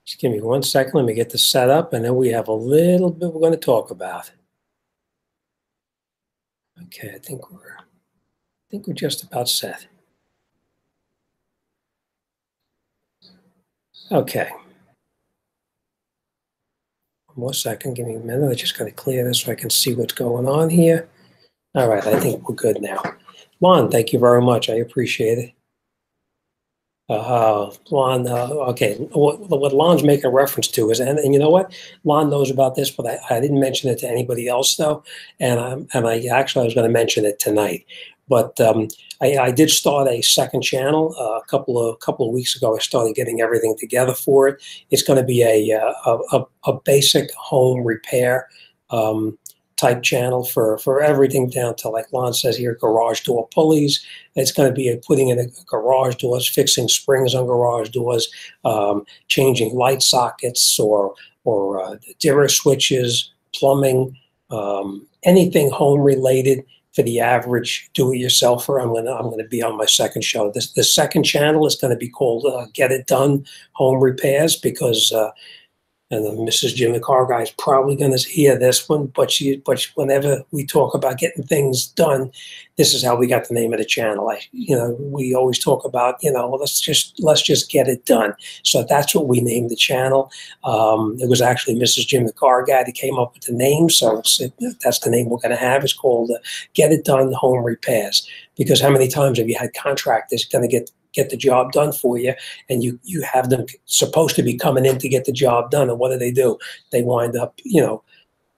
Just give me 1 second. Let me get this set up, and then we have a little bit we're going to talk about. Okay, I think we're just about set. Okay. 1 more second. Give me a minute. I just got to clear this so I can see what's going on here. All right, I think we're good now. Lon, thank you very much. I appreciate it. Lon, okay, what Lon's making reference to is, and you know what, Lon knows about this, but I didn't mention it to anybody else though, and I actually was going to mention it tonight, but I did start a second channel a couple of weeks ago. I started getting everything together for it. It's going to be a basic home repair type channel for everything down to, like Lon says here, garage door pulleys. It's going to be putting in a garage doors, fixing springs on garage doors, changing light sockets or dimmer switches, plumbing, anything home related for the average do-it-yourselfer. I'm gonna be on my second show. The second channel is going to be called Get It Done Home Repairs, because and Mrs. Jimthecarguy is probably going to hear this one, but whenever we talk about getting things done, this is how we got the name of the channel. We always talk about, let's just get it done. So that's what we named the channel. It was actually Mrs. Jimthecarguy that came up with the name, so that's the name we're going to have. It's called Get It Done Home Repairs. Because how many times have you had contractors going to get the job done for you, and you have them supposed to be coming in to get the job done, and what do? They wind up,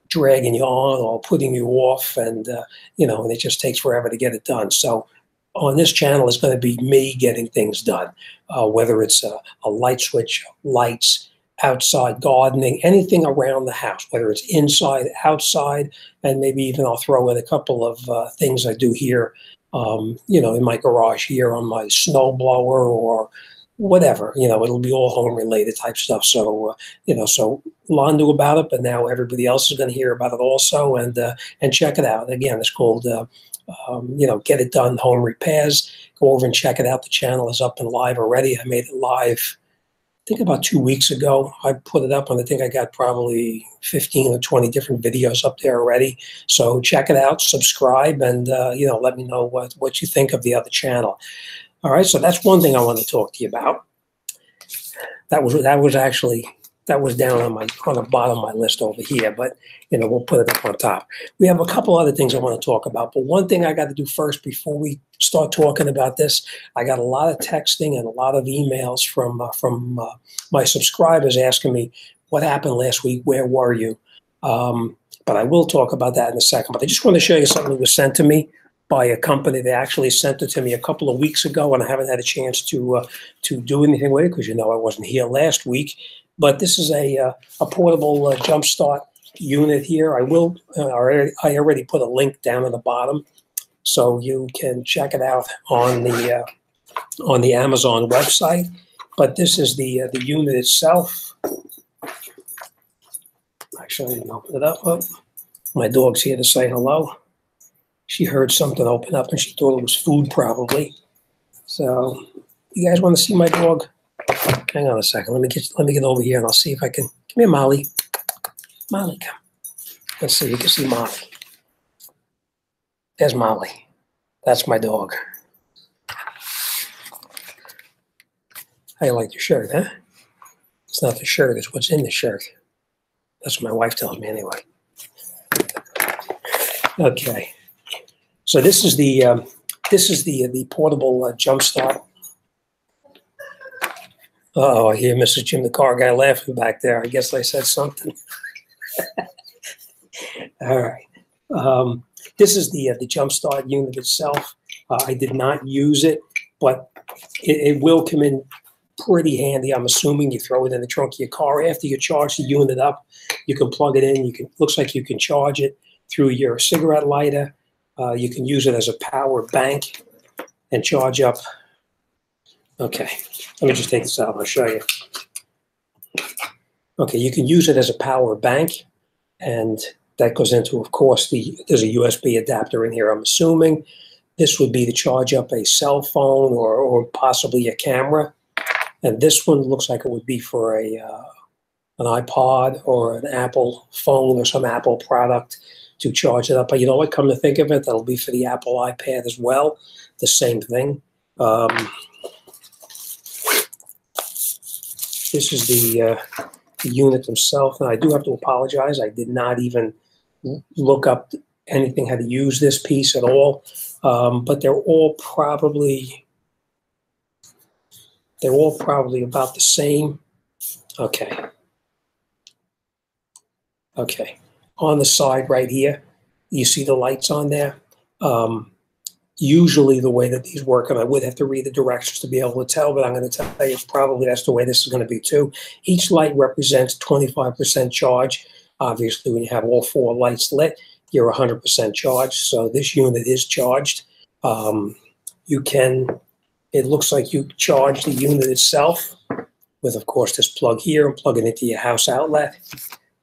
dragging you on or putting you off, and and it just takes forever to get it done. So on this channel, it's going to be me getting things done, whether it's a light switch, lights, outside gardening, anything around the house, whether it's inside, outside, and maybe even I'll throw in a couple of things I do here, in my garage here on my snow blower or whatever. It'll be all home related type stuff. So so Lon knew about it, but now everybody else is going to hear about it also, and check it out. Again, it's called Get It Done Home Repairs. Go over and check it out. The channel is up and live already. I made it live, I think, about 2 weeks ago. I put it up, and I think I got probably 15 or 20 different videos up there already. So check it out, subscribe, and let me know what you think of the other channel. All right, so that's one thing I want to talk to you about. That was down on the bottom of my list over here, but we'll put it up on top. We have a couple other things I want to talk about, but one thing I got to do first before we start talking about this, I got a lot of texting and a lot of emails from my subscribers asking me what happened last week, where were you? But I will talk about that in a second. But I just want to show you something that was sent to me by a company. They actually sent it to me a couple of weeks ago, and I haven't had a chance to do anything with it because I wasn't here last week. But this is a portable jump start unit here. I already put a link down at the bottom, so you can check it out on the Amazon website. But this is the unit itself. Actually, I didn't open it up. Oh, my dog's here to say hello. She heard something open up and she thought it was food, probably. So, you guys want to see my dog? Hang on a second. Let me get over here and I'll see if I can. Come here, Molly. Molly, come. Let's see. You can see Molly. There's Molly. That's my dog. How you like your shirt, huh? It's not the shirt. It's what's in the shirt. That's what my wife tells me anyway. Okay. So this is the portable jump start. Oh, I hear Mrs. Jimthecarguy laughing back there. I guess I said something. All right. This is the jump start unit itself. I did not use it, but it will come in pretty handy. I'm assuming you throw it in the trunk of your car after you charge the unit up. You can plug it in. Looks like you can charge it through your cigarette lighter. You can use it as a power bank and charge up. Okay, let me just take this out. I'll show you. Okay, you can use it as a power bank, and that goes into, of course, there's a USB adapter in here, I'm assuming. This would be to charge up a cell phone or possibly a camera. And this one looks like it would be for an iPod or an Apple phone or some Apple product to charge it up. But you know what? Come to think of it, that'll be for the Apple iPad as well. The same thing. This is the unit themselves, and I do have to apologize. I did not even look up anything how to use this piece at all. But they're all probably about the same. Okay. Okay. On the side right here, you see the lights on there. Usually the way that these work, and I would have to read the directions to be able to tell, but I'm going to tell you probably that's the way this is going to be too. Each light represents 25% charge. Obviously, when you have all 4 lights lit, you're 100% charged. So this unit is charged. It looks like you charge the unit itself with, of course, this plug here and plug it into your house outlet.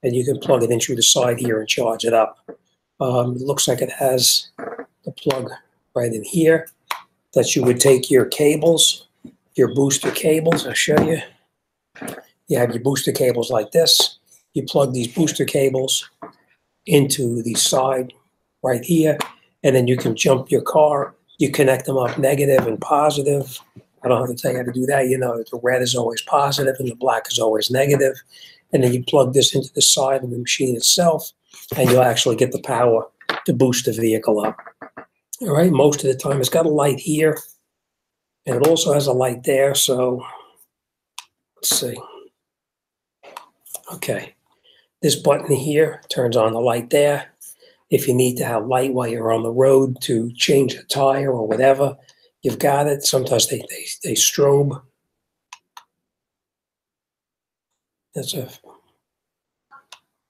And you can plug it in through the side here and charge it up. It looks like it has the plug right in here that you would take your cables, your booster cables. I'll show you. You have your booster cables like this. You plug these booster cables into the side right here, and then you can jump your car. You connect them up negative and positive. I don't have to tell you how to do that. You know that the red is always positive and the black is always negative. And then you plug this into the side of the machine itself, and you'll actually get the power to boost the vehicle up. All right, most of the time it's got a light here, and it also has a light there. So let's see. Okay, this button here turns on the light there. If you need to have light while you're on the road to change a tire or whatever, you've got it. Sometimes they strobe. There's a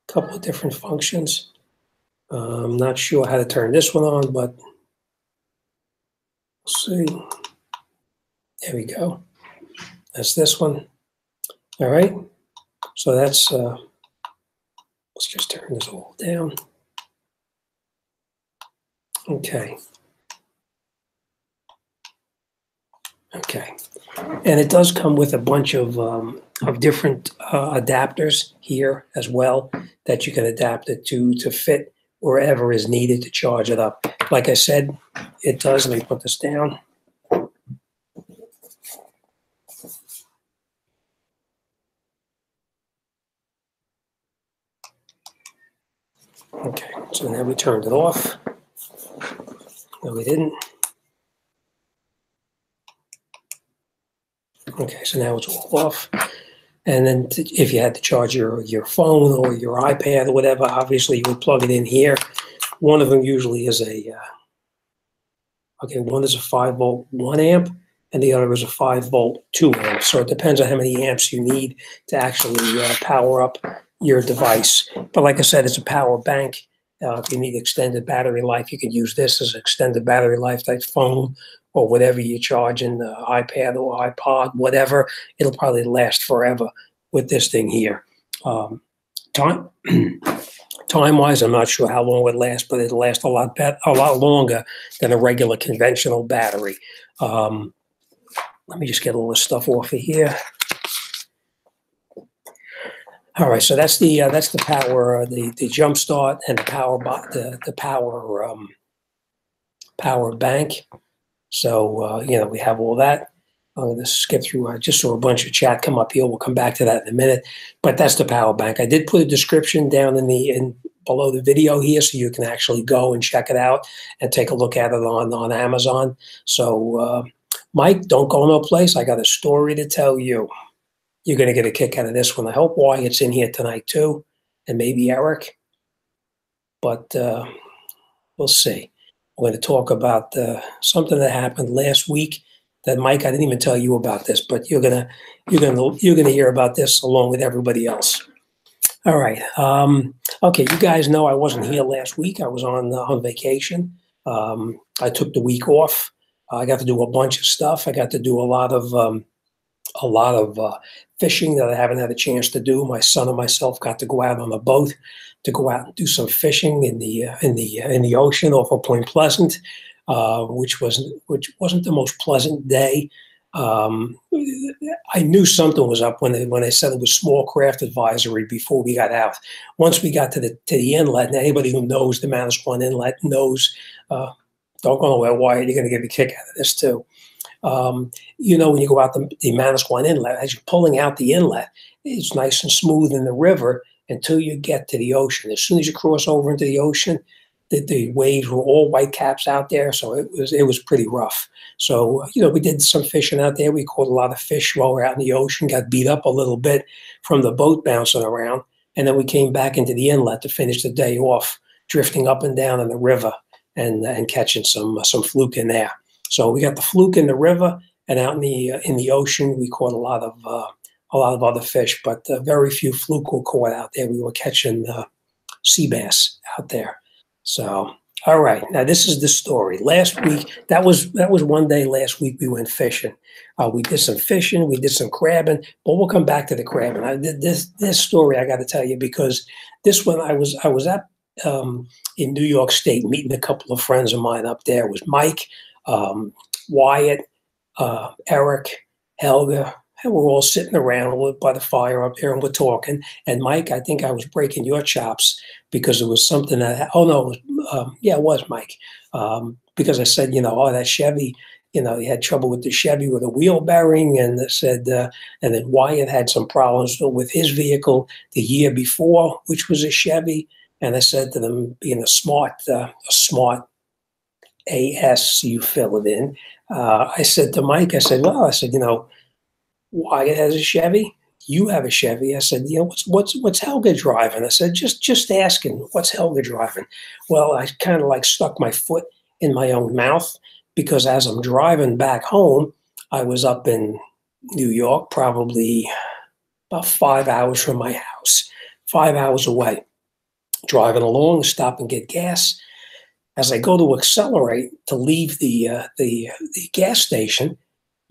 couple of different functions. I'm not sure how to turn this one on, but we'll see. There we go. That's this one. All right. So that's, let's just turn this all down. Okay. Okay. And it does come with a bunch of different adapters here as well that you can adapt it to fit wherever is needed to charge it up. Like I said, it does. Let me put this down. Okay, so now we turned it off. No, we didn't. Okay, so now it's all off. And then if you had to charge your phone or your iPad or whatever, obviously you would plug it in here. One of them usually is one is a 5-volt 1 amp, and the other is a 5-volt 2 amp. So it depends on how many amps you need to actually power up your device. But like I said, it's a power bank. If you need extended battery life, you can use this as extended battery life type phone or whatever you charge in the iPad or iPod, whatever. It'll probably last forever with this thing here. Time-wise, I'm not sure how long it would last, but it'll last a lot longer than a regular conventional battery. Let me just get all this stuff off of here. All right, so that's the power, the jump start and the power bank. So we have all that. I'm going to skip through. I just saw a bunch of chat come up here. We'll come back to that in a minute. But that's the power bank. I did put a description down below the video here, so you can actually go and check it out and take a look at it on Amazon. So, Mike, don't go no place. I got a story to tell you. You're going to get a kick out of this one. I hope Wyatt's in here tonight too, and maybe Eric. But we'll see. We're going to talk about something that happened last week. That Mike, I didn't even tell you about this, but you're gonna hear about this along with everybody else. All right. Okay, you guys know I wasn't here last week. I was on vacation. I took the week off. I got to do a bunch of stuff. I got to do a lot of fishing that I haven't had a chance to do. My son and myself got to go out on a boat to go out and do some fishing in the ocean off of Point Pleasant, which wasn't the most pleasant day. I knew something was up when they said it was small craft advisory before we got out. Once we got to the inlet, and anybody who knows the Manasquan Inlet knows, don't go nowhere, Wyatt, you're going to get a kick out of this too. You know, when you go out the Manasquan Inlet, as you're pulling out the inlet, it's nice and smooth in the river until you get to the ocean. As soon as you cross over into the ocean, the waves were all white caps out there, so it was pretty rough. So, you know, we did some fishing out there. We caught a lot of fish while we were out in the ocean, got beat up a little bit from the boat bouncing around, and then we came back into the inlet to finish the day off, drifting up and down in the river and catching some fluke in there. So we got the fluke in the river, and out in the ocean, we caught a lot of other fish, but very few fluke were caught out there. We were catching sea bass out there. So, all right. Now this is the story. Last week, that was one day last week we went fishing. We did some fishing, we did some crabbing, but we'll come back to the crabbing. This story I got to tell you, because this one I was at in New York State meeting a couple of friends of mine up there. It was Mike, Wyatt, Eric, Helga. And we're all sitting around by the fire up there, and we're talking. And Mike, I think I was breaking your chops because it was something that, oh no, it was Mike. Because I said, you know, oh, that Chevy, you know, he had trouble with the Chevy with a wheel bearing, and I said, and then Wyatt had some problems with his vehicle the year before, which was a Chevy. And I said to them, being a smart AS, you fill it in. I said to Mike, I said, well, you know, Wyatt has a Chevy. You have a Chevy. I said, you know, what's Helga driving? I said, just asking, what's Helga driving? Well, I kind of like stuck my foot in my own mouth, because as I'm driving back home, I was up in New York, probably about 5 hours from my house, 5 hours away, driving along, stop and get gas. As I go to accelerate to leave the gas station,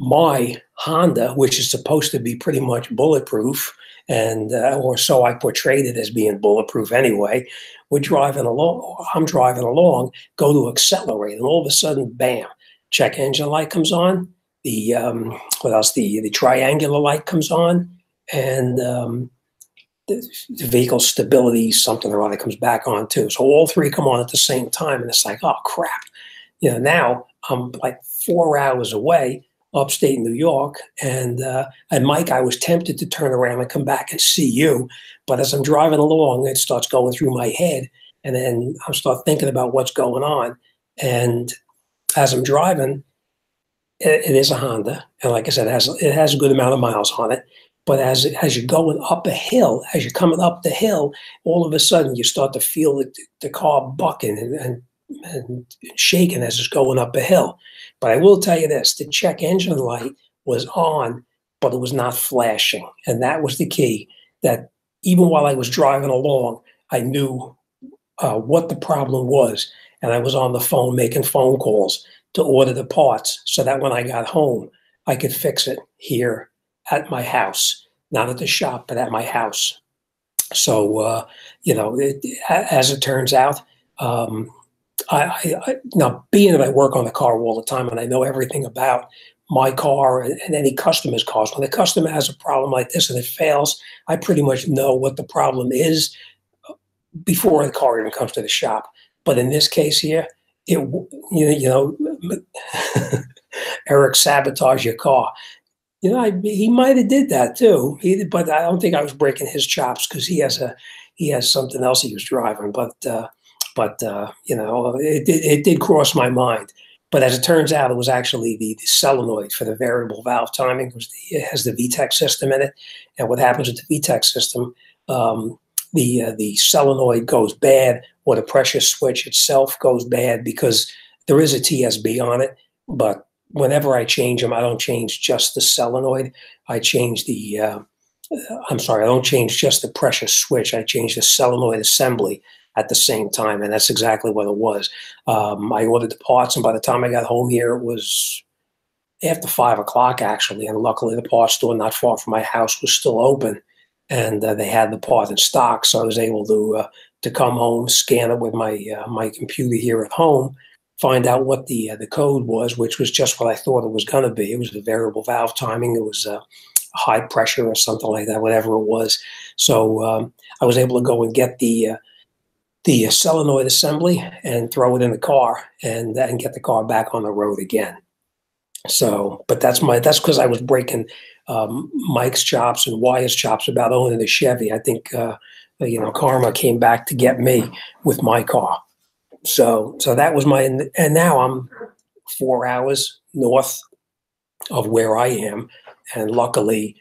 my Honda, which is supposed to be pretty much bulletproof, and or so I portrayed it as being bulletproof anyway, I'm driving along, go to accelerate, and all of a sudden, bam, check engine light comes on, the what else? The triangular light comes on, and the vehicle stability, something or other, comes back on too. So all three come on at the same time, and it's like, oh crap. You know, now I'm like 4 hours away, upstate New York, and Mike, I was tempted to turn around and come back and see you, but as I'm driving along, it starts going through my head, and then I start thinking about what's going on. And as I'm driving, it is a Honda, and like I said, it has a good amount of miles on it. But as you're going up a hill, as you're coming up the hill, all of a sudden you start to feel the car bucking and shaking as it's going up a hill. But I will tell you this, the check engine light was on, but it was not flashing. And that was the key, that even while I was driving along, I knew what the problem was. And I was on the phone making phone calls to order the parts so that when I got home, I could fix it here at my house, not at the shop, but at my house. So, you know, as it turns out, now, being that I work on the car all the time and I know everything about my car and any customer's cars, when the customer has a problem like this and it fails, I pretty much know what the problem is before the car even comes to the shop. But in this case here, Eric sabotaged your car. You know, he might have did that too. But I don't think I was breaking his chops, because he has something else he was driving. But you know, it did cross my mind. But as it turns out, it was actually the solenoid for the variable valve timing. It has the VTEC system in it, and what happens with the VTEC system, the solenoid goes bad, or the pressure switch itself goes bad, because there is a TSB on it. But whenever I change them, I don't change just the solenoid. I change I don't change just the pressure switch. I change the solenoid assembly at the same time, and that's exactly what it was. I ordered the parts, and by the time I got home here, it was after 5 o'clock actually, and luckily the parts store not far from my house was still open, and they had the part in stock, so I was able to come home, scan it with my my computer here at home, find out what the code was, which was just what I thought it was going to be. It was a variable valve timing. It was high pressure or something like that, whatever it was. So I was able to go and get the solenoid assembly and throw it in the car and get the car back on the road again. So, but that's because I was breaking Mike's chops and Wyatt's chops about owning a Chevy. I think karma came back to get me with my car. So that was and now I'm 4 hours north of where I am, and luckily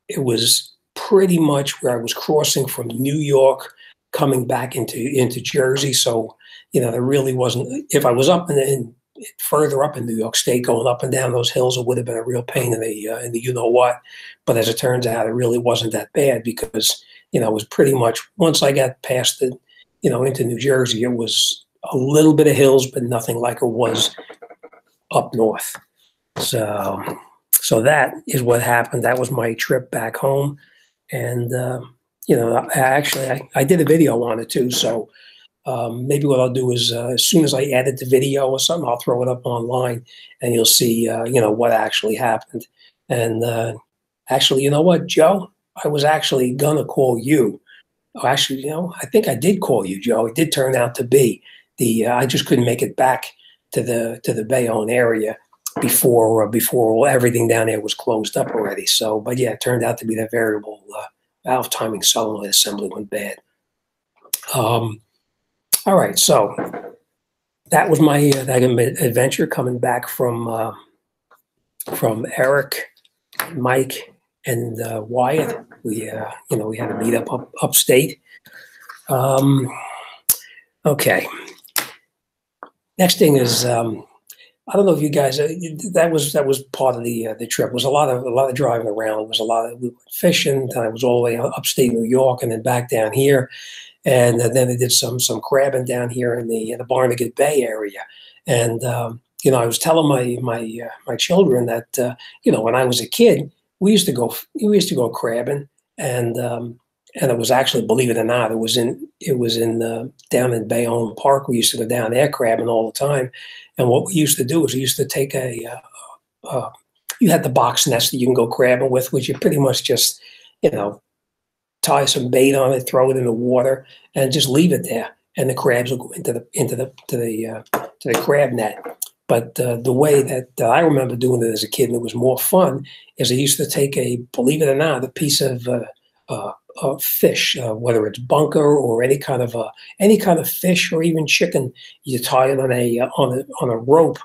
it was pretty much where I was crossing from New York coming back into Jersey. So there really wasn't. If I was up further up in New York State, going up and down those hills, it would have been a real pain in the you know what. But as it turns out, it really wasn't that bad because it was pretty much once I got past into New Jersey, it was a little bit of hills, but nothing like it was up north. So that is what happened. That was my trip back home, and I did a video on it too. So maybe what I'll do is as soon as I edit the video or something, I'll throw it up online, and you'll see what actually happened. And actually, you know what, Joe, I was actually gonna call you. Oh, actually, I think I did call you, Joe. It did turn out to be I just couldn't make it back to the Bayonne area before everything down there was closed up already. So, but yeah, it turned out to be that variable valve timing solenoid assembly went bad. All right, so that was my adventure coming back from Eric, Mike, and Wyatt. We we had a meet up upstate. Okay. Next thing is I don't know if you guys that was part of the trip. It was a lot of driving around. It was we went fishing. I was all the way upstate New York and then back down here, and then I did some crabbing down here in the Barnegat Bay area. And I was telling my children that when I was a kid, we used to go crabbing, and it was actually, believe it or not, it was down in Bayonne Park. We used to go down there crabbing all the time. And what we used to do is we used to take you had the box nest that you can go crabbing with, which you pretty much just, tie some bait on it, throw it in the water, and just leave it there. And the crabs will go into the crab net. But the way that I remember doing it as a kid, and it was more fun, is I used to take believe it or not, a piece of fish, whether it's bunker or any kind of fish or even chicken. You tie it on a rope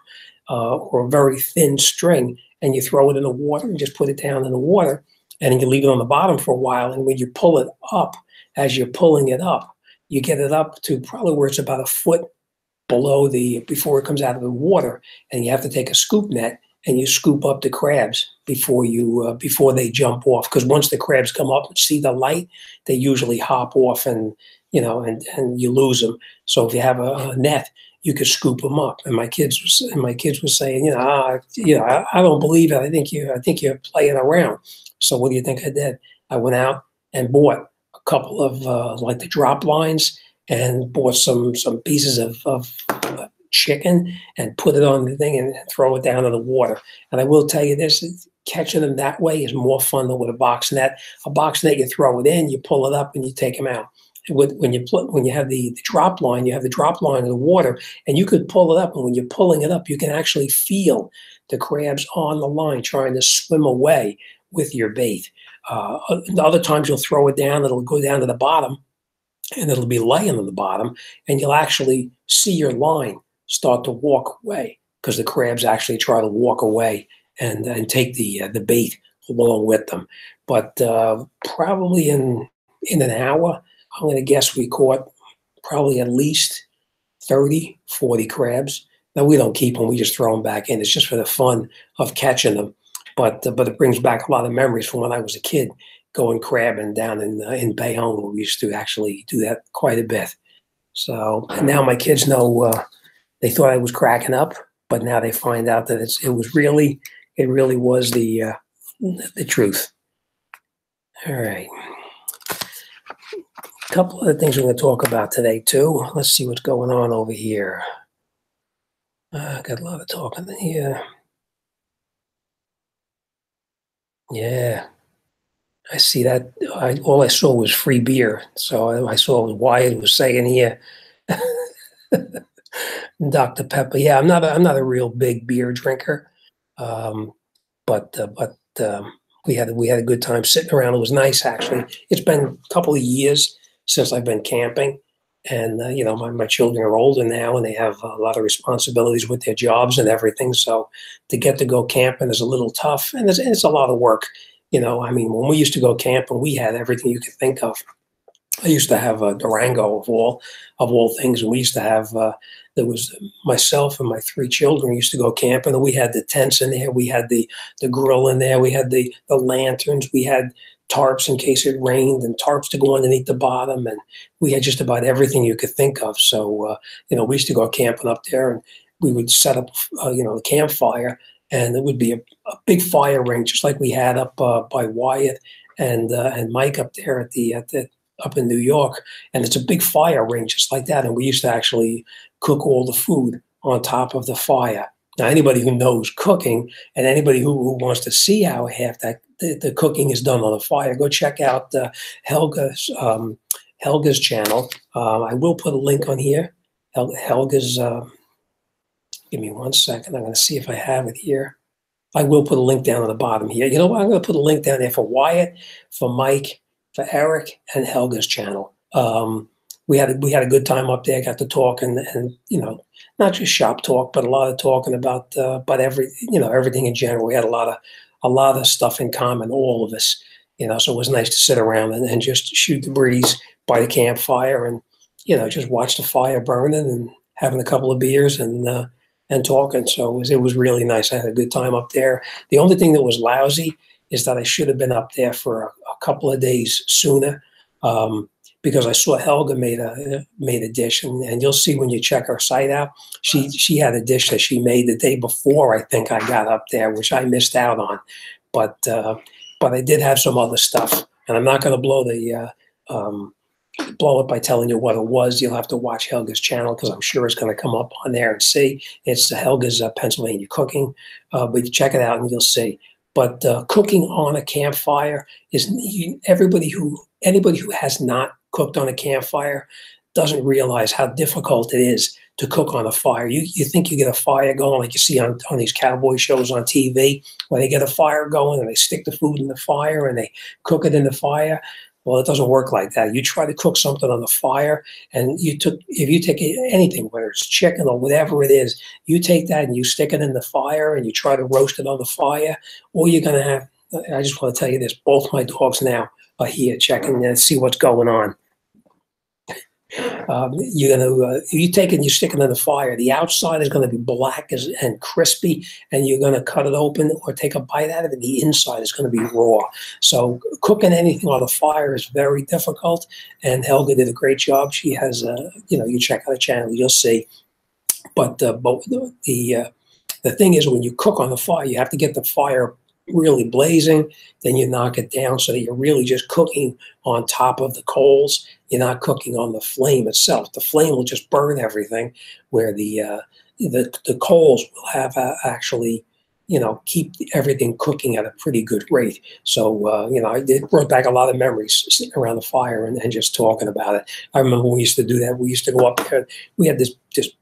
or a very thin string, and you throw it in the water and just put it down in the water, and then you leave it on the bottom for a while. And when you pull it up, as you're pulling it up, you get it up to probably where it's about a foot below before it comes out of the water, and you have to take a scoop net and you scoop up the crabs before they jump off. Because once the crabs come up and see the light, they usually hop off and you lose them. So if you have a net, you could scoop them up. And my kids were saying, I don't believe it. I think you're playing around. So what do you think I did? I went out and bought a couple of like the drop lines, and bought some pieces of chicken and put it on the thing and throw it down in the water. And I will tell you this, catching them that way is more fun than with a box net. A box net, you throw it in, you pull it up, and you take them out. When you have the drop line, you have the drop line in the water, and you could pull it up. And when you're pulling it up, you can actually feel the crabs on the line trying to swim away with your bait. Other times you'll throw it down, it'll go down to the bottom, and it'll be laying on the bottom, and you'll actually see your line start to walk away because the crabs actually try to walk away and take the bait along with them. But probably in an hour, I'm going to guess we caught probably at least 30, 40 crabs. Now, we don't keep them. We just throw them back in. It's just for the fun of catching them. But it brings back a lot of memories from when I was a kid going crabbing down in Bayonne, where we used to actually do that quite a bit. So and now my kids know, they thought I was cracking up, but now they find out that it really was the truth. All right. A couple other things we're going to talk about today too. Let's see what's going on over here. Got a lot of talking here. Yeah, I see that. All I saw was free beer, so I saw what Wyatt was saying here. Dr. Pepper. Yeah, I'm not a real big beer drinker, um, but we had a good time sitting around. It was nice actually. It's been a couple of years since I've been camping, and my children are older now, and they have a lot of responsibilities with their jobs and everything. So to get to go camping is a little tough, and it's a lot of work. I mean, when we used to go camping, we had everything you could think of. I used to have a Durango of all things, and we used to have there was myself and my three children used to go camping, and we had the tents in there, we had the grill in there, we had the lanterns, we had tarps in case it rained, and tarps to go underneath the bottom, and we had just about everything you could think of. So we used to go camping up there, and we would set up a campfire, and it would be a big fire ring, just like we had up by Wyatt and Mike up there at the up in New York, and it's a big fire ring just like that. And we used to actually cook all the food on top of the fire. Now, anybody who knows cooking and anybody who wants to see how half the cooking is done on the fire, go check out Helga's channel. I will put a link on here. Helga's. Give me 1 second. I'm going to see if I have it here. I will put a link down on the bottom here. You know what? I'm going to put a link down there for Wyatt, for Mike, for Eric, and Helga's channel. We had a good time up there. Got to talk and not just shop talk, but a lot of talking about everything in general. We had a lot of stuff in common, all of us. So it was nice to sit around and just shoot the breeze by the campfire and just watch the fire burning and having a couple of beers and talking. So it was really nice. I had a good time up there. The only thing that was lousy is that I should have been up there for a couple of days sooner, because I saw Helga made a dish, and you'll see when you check her site out. She had a dish that she made the day before I think I got up there, which I missed out on. But I did have some other stuff, and I'm not going to blow it by telling you what it was. You'll have to watch Helga's channel because I'm sure it's going to come up on there and see. It's Helga's Pennsylvania Cooking, but you check it out and you'll see. But cooking on a campfire is anybody who has not cooked on a campfire doesn't realize how difficult it is to cook on a fire. You think you get a fire going like you see on these cowboy shows on TV, where they get a fire going and they stick the food in the fire and they cook it in the fire. Well, it doesn't work like that. You try to cook something on the fire, and if you take anything, whether it's chicken or whatever it is, you take that and you stick it in the fire and you try to roast it on the fire, or you're going to have, I just want to tell you this, both my dogs now are here checking to see what's going on. You take it and you stick it in the fire. The outside is going to be black and crispy, and you're going to cut it open or take a bite out of it. The inside is going to be raw. So cooking anything on a fire is very difficult. And Helga did a great job. She has, you check out the channel, you'll see. But the thing is, when you cook on the fire, you have to get the fire really blazing, then you knock it down so that you're really just cooking on top of the coals. You're not cooking on the flame itself. The flame will just burn everything, where the coals will have actually, keep everything cooking at a pretty good rate. So, it brought back a lot of memories sitting around the fire and just talking about it. I remember when we used to do that. We used to go up there. We had this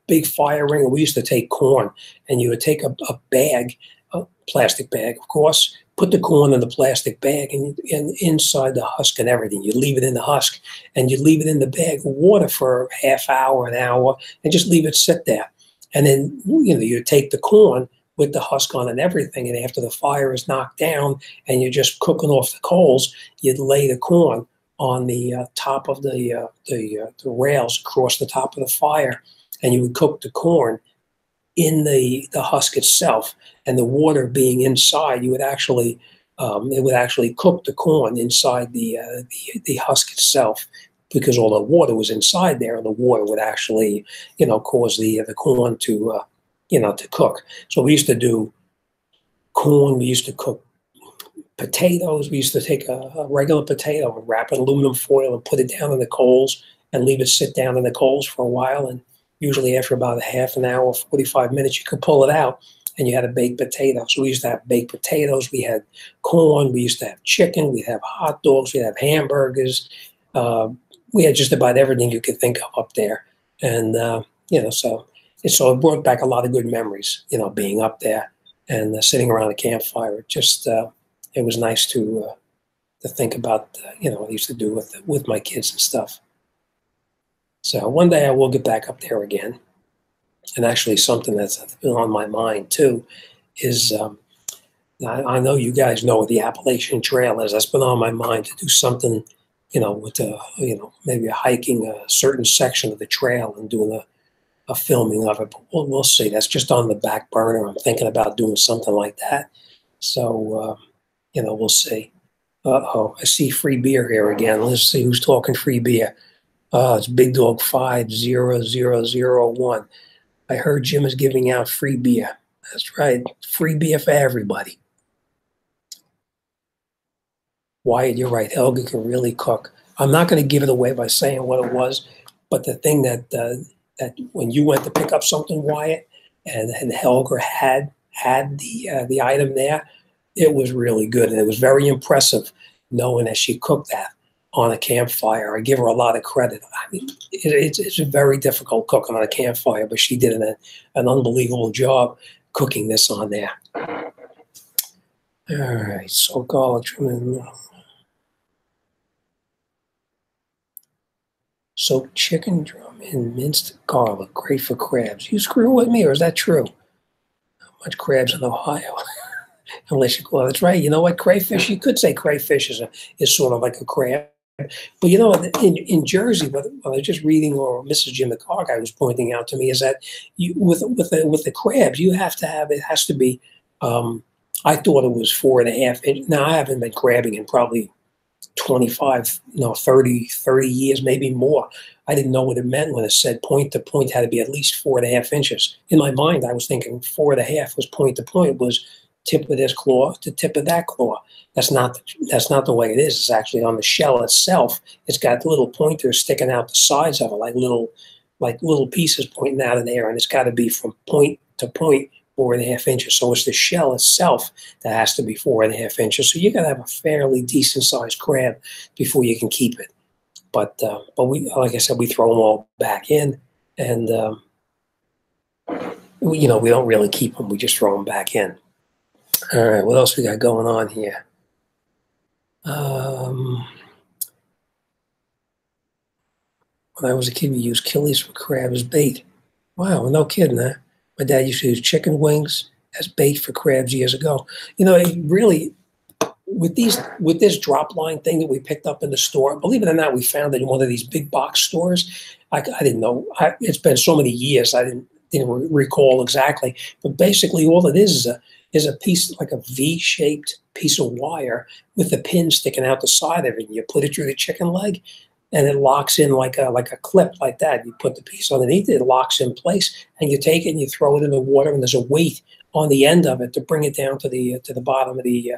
big fire ring, and we used to take corn, and you would take a bag, a plastic bag, of course, put the corn in the plastic bag, and inside the husk and everything. You leave it in the husk, and you leave it in the bag of water for half hour, an hour, and just leave it sit there. And then, you take the corn with the husk on and everything, and after the fire is knocked down and you're just cooking off the coals, you'd lay the corn on the top of the rails across the top of the fire, and you would cook the corn in the husk itself, and the water being inside, it would actually cook the corn inside the husk itself, because all the water was inside there, and the water would actually cause the corn to cook. So we used to do corn. We used to cook potatoes. We used to take a regular potato and wrap it in aluminum foil and put it down in the coals and leave it sit down in the coals for a while, and Usually after about a half an hour, 45 minutes, you could pull it out, and you had a baked potato. So we used to have baked potatoes, we had corn, we used to have chicken, we'd have hot dogs, we'd have hamburgers. Uh, we had just about everything you could think of up there. And, so it brought back a lot of good memories, being up there and sitting around a campfire. It was nice to think about, what I used to do with my kids and stuff. So one day I will get back up there again. And actually something that's been on my mind too is, I know you guys know what the Appalachian Trail is. That's been on my mind to do something, with maybe hiking a certain section of the trail and doing a filming of it. But we'll see. That's just on the back burner. I'm thinking about doing something like that. So, we'll see. Uh-oh, I see free beer here again. Let's see who's talking free beer. It's Big Dog 50001. I heard Jim is giving out free beer. That's right, free beer for everybody. Wyatt, you're right. Helga can really cook. I'm not going to give it away by saying what it was, but the thing that when you went to pick up something, Wyatt, and Helga had the item there, it was really good, and it was very impressive knowing that she cooked that on a campfire. I give her a lot of credit. I mean, it's a very difficult cooking on a campfire, but she did an unbelievable job cooking this on there. All right, so garlic. Soaked chicken drum in minced garlic, great for crabs. You screw with me, or is that true? Not much crabs in Ohio. Unless you call it, that's right. You know what? Crayfish, you could say crayfish is sort of like a crab. But in Jersey, what I was just reading, or Mrs. Jimthecarguy was pointing out to me, is that with the crabs, you have to have, it has to be, I thought it was 4.5 inches. Now, I haven't been crabbing in probably 30 years, maybe more. I didn't know what it meant when it said point to point had to be at least 4.5 inches. In my mind, I was thinking 4.5 was point to point, was tip of this claw to tip of that claw. That's not the way it is. It's actually on the shell itself. It's got little pointers sticking out the sides of it, like little pieces pointing out of there, and it's got to be from point to point 4.5 inches. So it's the shell itself that has to be 4.5 inches. So you got to have a fairly decent sized crab before you can keep it. But we, like I said, we throw them all back in, and we don't really keep them. We just throw them back in. All right, what else we got going on here? When I was a kid, we used killies for crab as bait. Wow, no kidding, huh? My dad used to use chicken wings as bait for crabs years ago. It really, with this drop line thing that we picked up in the store, believe it or not, we found it in one of these big box stores. I didn't know. It's been so many years, I didn't recall exactly. But basically, all it is a piece, like a V-shaped piece of wire with a pin sticking out the side of it. And you put it through the chicken leg, and it locks in like a clip like that. You put the piece underneath it, it locks in place, and you take it and you throw it in the water, and there's a weight on the end of it to bring it down to the bottom of the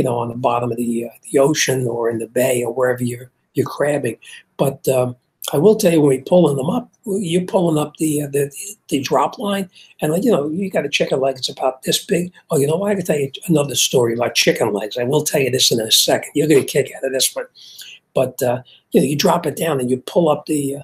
on the bottom of the ocean or in the bay or wherever you're crabbing. But I will tell you, when we're pulling them up, you're pulling up the drop line, and you got a chicken leg. It's about this big. Oh, you know what? I can tell you another story about chicken legs. I will tell you this in a second. You're going to kick out of this one. But you drop it down and you pull up the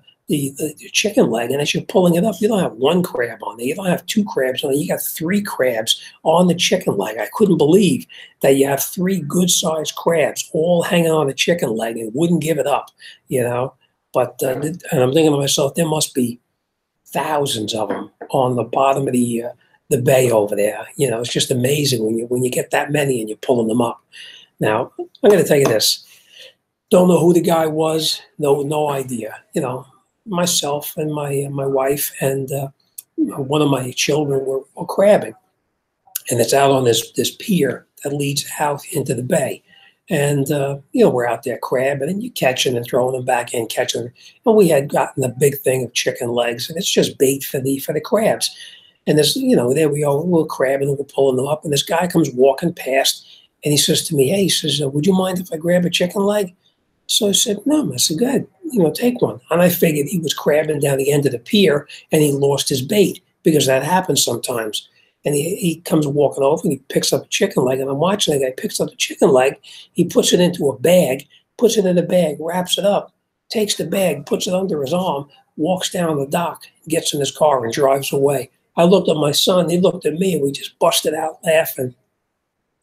chicken leg, and as you're pulling it up, you don't have one crab on there. You don't have two crabs on there. You got 3 crabs on the chicken leg. I couldn't believe that you have 3 good-sized crabs all hanging on the chicken leg and wouldn't give it up, But and I'm thinking to myself, there must be thousands of them on the bottom of the bay over there. It's just amazing when you get that many and you're pulling them up. Now, I'm going to tell you this. Don't know who the guy was. No idea. Myself and my wife and one of my children were crabbing, and it's out on this pier that leads out into the bay. And we're out there crabbing, and you catching and throwing them back in, catching them. And we had gotten a big thing of chicken legs, and it's just bait for the crabs. And there's there we are, we're crabbing and we're pulling them up, and this guy comes walking past, and he says to me, "Hey," he says, "would you mind if I grab a chicken leg?" So I said, "No." I said, "Go ahead, take one. And I figured he was crabbing down the end of the pier and he lost his bait, because that happens sometimes. And he comes walking over and he picks up a chicken leg, and I'm watching the guy picks up the chicken leg. He puts it into a bag, puts it in a bag, wraps it up, takes the bag, puts it under his arm, walks down the dock, gets in his car and drives away. I looked at my son, he looked at me, and we just busted out laughing.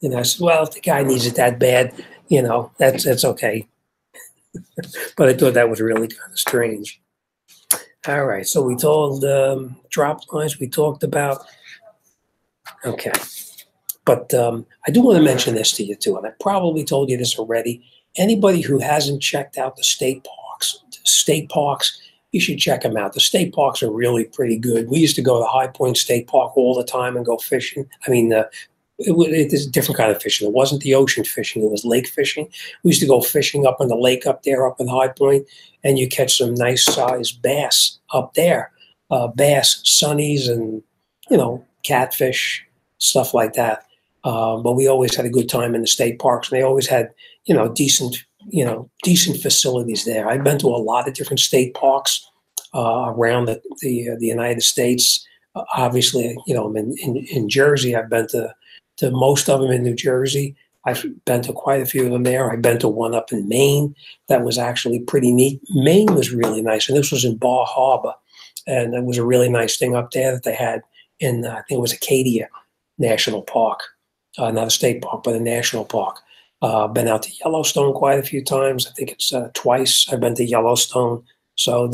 I said, well, if the guy needs it that bad, that's okay. But I thought that was really kind of strange. All right, so we told drop lines, we talked about. Okay. But I do want to mention this to you too, and I probably told you this already. Anybody who hasn't checked out the state parks, you should check them out. The state parks are really pretty good. We used to go to High Point State Park all the time and go fishing. I mean, it's a different kind of fishing. It wasn't the ocean fishing. It was lake fishing. We used to go fishing up in the lake up there, up in High Point, and you catch some nice sized bass up there. Bass, sunnies, and, catfish, stuff like that. But we always had a good time in the state parks, and they always had, decent facilities there. I've been to a lot of different state parks around the United States. Obviously, I'm in Jersey. I've been to most of them in New Jersey. I've been to quite a few of them there. I've been to one up in Maine that was actually pretty neat. Maine was really nice, and this was in Bar Harbor, and it was a really nice thing up there that they had in, I think it was Acadia National Park, not a state park, but a national park. Been out to Yellowstone quite a few times. I think it's twice I've been to Yellowstone. So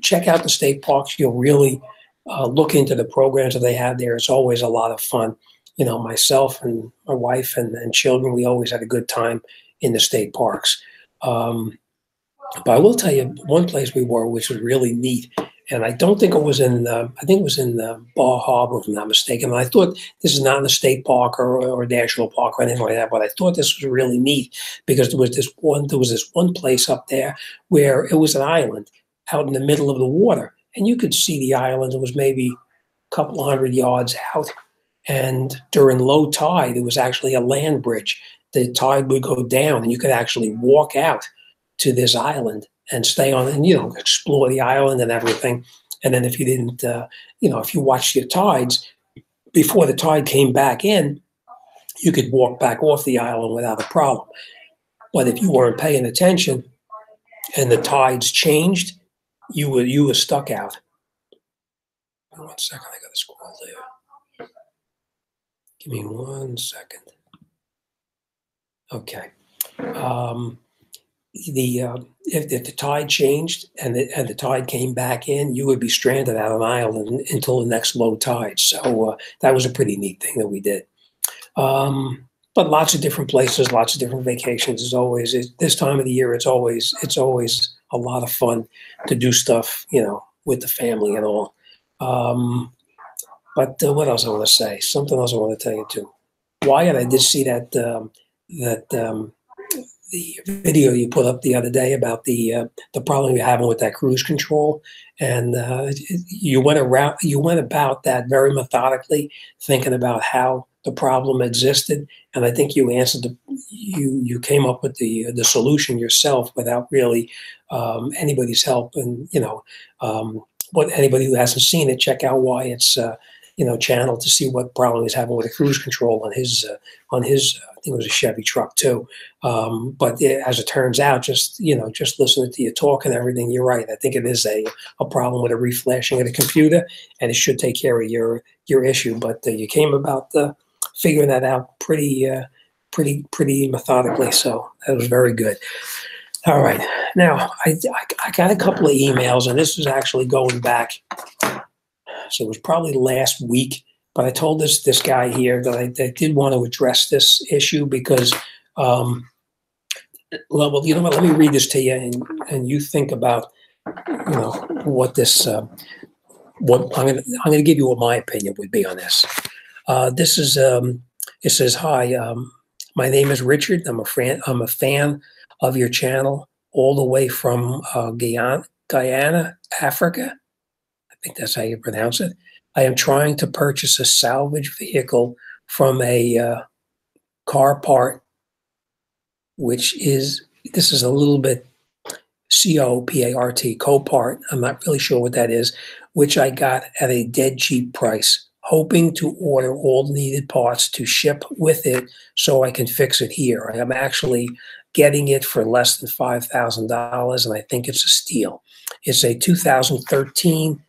check out the state parks. You'll really look into the programs that they have there. It's always a lot of fun. Myself and my wife and children, we always had a good time in the state parks. But I will tell you one place we were, which was really neat. And I don't think it was I think it was in Bar Harbor, if I'm not mistaken. And I thought this is not in a state park or a national park or anything like that, but I thought this was really neat because there was this one place up there where it was an island out in the middle of the water. And you could see the island. It was maybe a couple 100 yards out. And during low tide, it was actually a land bridge. The tide would go down and you could actually walk out to this island and stay on and, explore the island and everything. And then if you didn't, if you watched your tides, before the tide came back in, you could walk back off the island without a problem. But if you weren't paying attention and the tides changed, you were stuck out. 1 second, I got to scroll there. Give me 1 second. Okay. If the tide changed and the tide came back in, you would be stranded out on an island until the next low tide. So that was a pretty neat thing that we did. But lots of different places, lots of different vacations. As always, this time of the year, it's always a lot of fun to do stuff, with the family and all. But what else I want to say? Something else I want to tell you too. Wyatt, I did see that the video you put up the other day about the problem you're having with that cruise control, and you went about that very methodically, thinking about how the problem existed, and I think you answered you came up with the solution yourself without really anybody's help. And what anybody who hasn't seen it, check out Wyatt's channel to see what problem he's having with the cruise control on his I think it was a Chevy truck too. But as it turns out, just listening to you talk and everything, you're right. I think it is a problem with a reflashing of the computer, and it should take care of your issue. But you came about figuring that out pretty methodically. So that was very good. All right. Now, I got a couple of emails, and this is actually going back. So it was probably last week. But I told this guy here that I did want to address this issue because, well, you know what? Let me read this to you, and you think about, what this. What I'm going to give you what my opinion would be on this. This is. It says, "Hi, my name is Richard. I'm a fan of your channel, all the way from Guyana, Africa. I think that's how you pronounce it. I am trying to purchase a salvage vehicle from a car part, this is a little bit C-O-P-A-R-T, Copart, I'm not really sure what that is, which I got at a dead cheap price, hoping to order all the needed parts to ship with it so I can fix it here. I am actually getting it for less than $5,000, and I think it's a steal. It's a 2013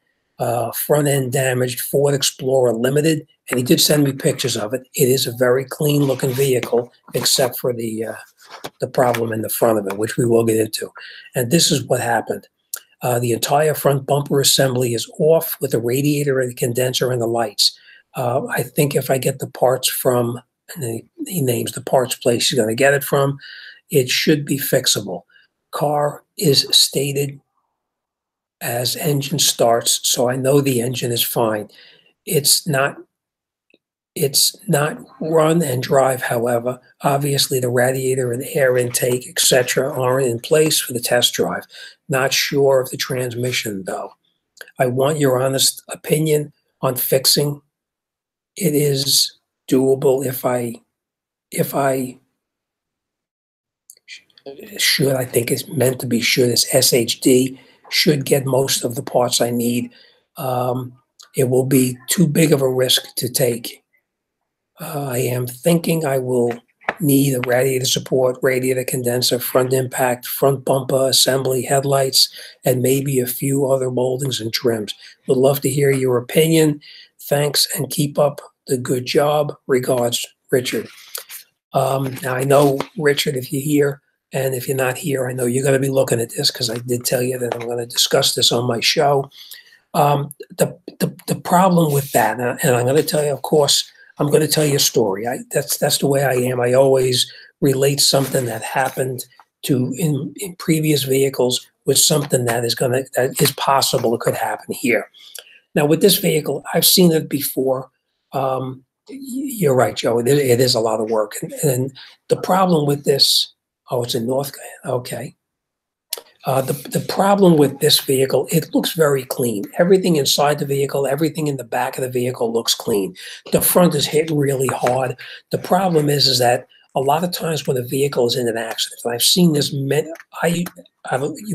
front-end damaged Ford Explorer Limited, and he did send me pictures of it. It is a very clean-looking vehicle, except for the problem in the front of it, which we will get into. And this is what happened. The entire front bumper assembly is off with the radiator and the condenser and the lights. I think if I get the parts from, and he names the parts place he's going to get it from, it should be fixable. Car is stated as engine starts, so I know the engine is fine. It's not run and drive, however. Obviously, the radiator and air intake, etc., aren't in place for the test drive. Not sure of the transmission, though. I want your honest opinion on fixing. It is doable if I should. I think it's meant to be should. It's SHD. Should get most of the parts I need. It will be too big of a risk to take. I am thinking I will need a radiator support, radiator condenser, front impact, front bumper assembly, headlights, and maybe a few other moldings and trims. Would love to hear your opinion. Thanks, and keep up the good job. Regards, Richard. Now, I know, Richard, if you're here, and if you're not here, I know you're going to be looking at this because I did tell you that I'm going to discuss this on my show. The problem with that, and I'm going to tell you, of course, I'm going to tell you a story. That's the way I am. I always relate something that happened to in previous vehicles with something that is possible it could happen here. Now, with this vehicle, I've seen it before. You're right, Joe. It is a lot of work, and the problem with this. Oh, it's in North. Okay. The problem with this vehicle, it looks very clean. Everything inside the vehicle, everything in the back of the vehicle looks clean. The front is hit really hard. The problem is that a lot of times when a vehicle is in an accident, and I've seen this, you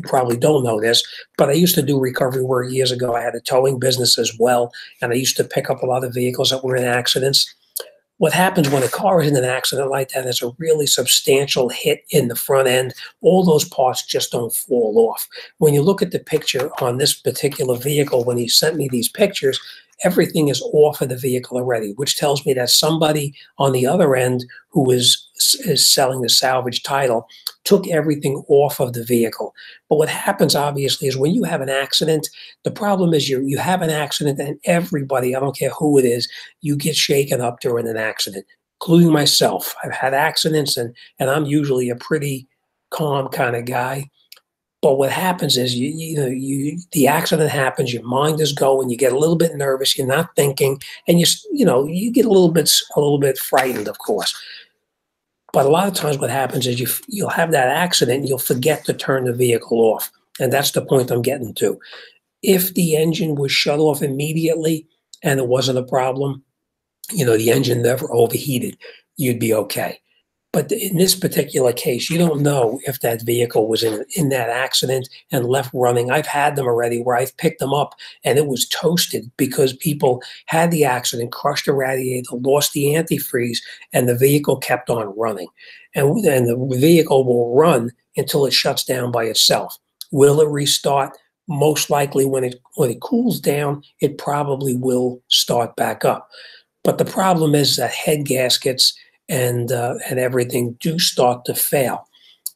probably don't know this, but I used to do recovery work years ago. I had a towing business as well, and I used to pick up a lot of vehicles that were in accidents. What happens when a car is in an accident like that is a really substantial hit in the front end. All those parts just don't fall off. When you look at the picture on this particular vehicle, when he sent me these pictures, everything is off of the vehicle already, which tells me that somebody on the other end who is selling the salvage title took everything off of the vehicle. But what happens, obviously, is when you have an accident, the problem is you have an accident and everybody, I don't care who it is, you get shaken up during an accident, including myself. I've had accidents and I'm usually a pretty calm kind of guy. But what happens is the accident happens, your mind is going, you get a little bit nervous, you're not thinking, and you get a little bit frightened, of course. But a lot of times what happens is you'll have that accident and you'll forget to turn the vehicle off. And that's the point I'm getting to. If the engine was shut off immediately and it wasn't a problem, the engine never overheated, you'd be okay. But in this particular case, you don't know if that vehicle was in that accident and left running. I've had them already where I've picked them up and it was toasted because people had the accident, crushed the radiator, lost the antifreeze, and the vehicle kept on running. And the vehicle will run until it shuts down by itself. Will it restart? Most likely when it cools down, it probably will start back up. But the problem is that head gaskets and everything do start to fail.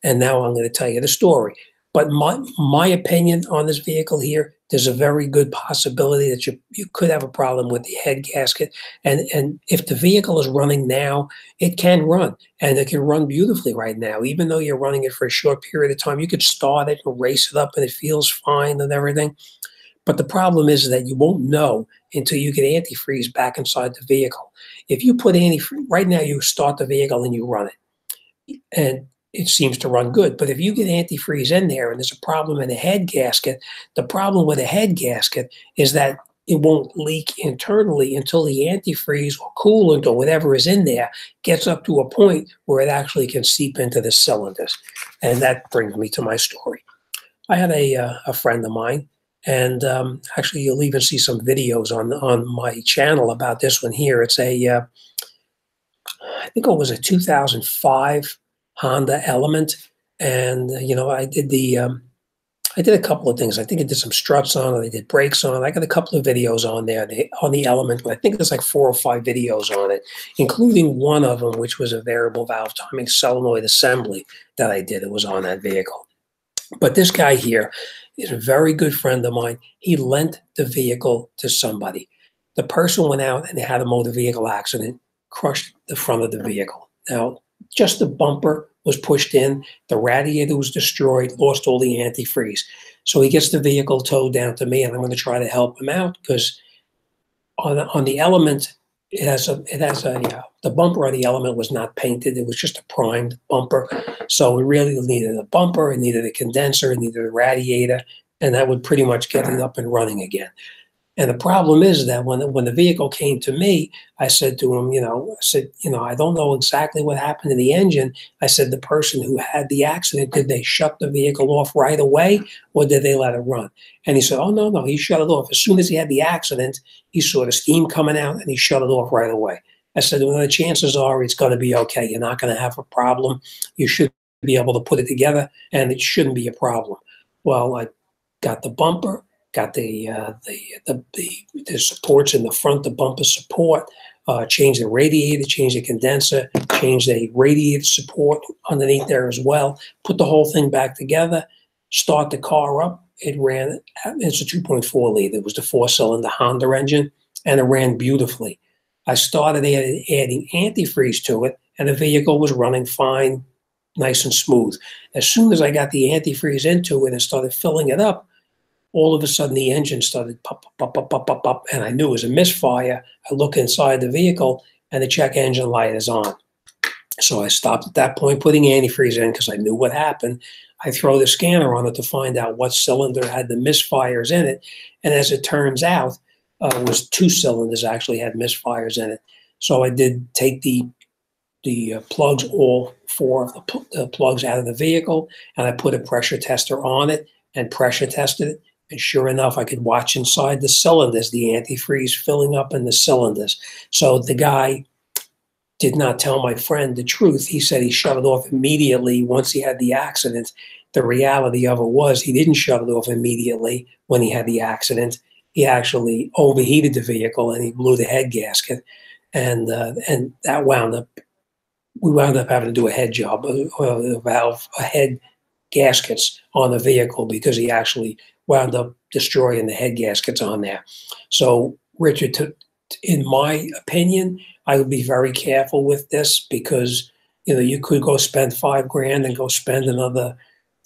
And now I'm going to tell you the story. But my opinion on this vehicle here, there's a very good possibility that you could have a problem with the head gasket. And if the vehicle is running now, it can run. And it can run beautifully right now. Even though you're running it for a short period of time, you could start it and race it up and it feels fine and everything. But the problem is that you won't know until you get antifreeze back inside the vehicle. If you put antifreeze, right now you start the vehicle and you run it, and it seems to run good. But if you get antifreeze in there and there's a problem in the head gasket, the problem with a head gasket is that it won't leak internally until the antifreeze or coolant or whatever is in there gets up to a point where it actually can seep into the cylinders. And that brings me to my story. I had a friend of mine, and actually, you'll even see some videos on my channel about this one here. It's I think it was a 2005 Honda Element, and I did a couple of things. I think I did some struts on it. I did brakes on it. I got a couple of videos on there on the Element, but I think there's like 4 or 5 videos on it, including one of them, which was a variable valve timing solenoid assembly that I did. It was on that vehicle. But this guy here is a very good friend of mine. He lent the vehicle to somebody. The person went out and they had a motor vehicle accident, crushed the front of the vehicle. Now, just the bumper was pushed in, the radiator was destroyed, lost all the antifreeze. So he gets the vehicle towed down to me, and I'm going to try to help him out because on the Element, the bumper on the Element was not painted. It was just a primed bumper. So it really needed a bumper, it needed a condenser, it needed a radiator, and that would pretty much get it up and running again. And the problem is that when the vehicle came to me, I said to him, I don't know exactly what happened to the engine. I said, the person who had the accident, did they shut the vehicle off right away, or did they let it run? And he said, oh, no, he shut it off. As soon as he had the accident, he saw the steam coming out and he shut it off right away. I said, well, the chances are it's going to be okay. You're not going to have a problem. You should be able to put it together, and it shouldn't be a problem. Well, I got the bumper, got the supports in the front, the bumper support, changed the radiator, changed the condenser, changed the radiator support underneath there as well, put the whole thing back together, start the car up. It ran, it's a 2.4 liter. It was the 4-cylinder Honda engine, and it ran beautifully. I started adding antifreeze to it, and the vehicle was running fine, nice and smooth. As soon as I got the antifreeze into it and started filling it up, all of a sudden the engine started pop, pop, pop, pop, pop, pop, and I knew it was a misfire. I look inside the vehicle, and the check engine light is on. So I stopped at that point putting antifreeze in because I knew what happened. I throw the scanner on it to find out what cylinder had the misfires in it, and as it turns out, it was 2 cylinders actually had misfires in it. So I did take the plugs, all 4 of the plugs out of the vehicle, and I put a pressure tester on it and pressure tested it. And sure enough, I could watch inside the cylinders, the antifreeze filling up in the cylinders. So the guy did not tell my friend the truth. He said he shut it off immediately once he had the accident. The reality of it was he didn't shut it off immediately when he had the accident. He actually overheated the vehicle and he blew the head gasket. And that we wound up having to do a head job, a head gaskets on the vehicle because he actually wound up destroying the head gaskets on there. So, Richard, in my opinion, I would be very careful with this because you could go spend $5,000 and go spend another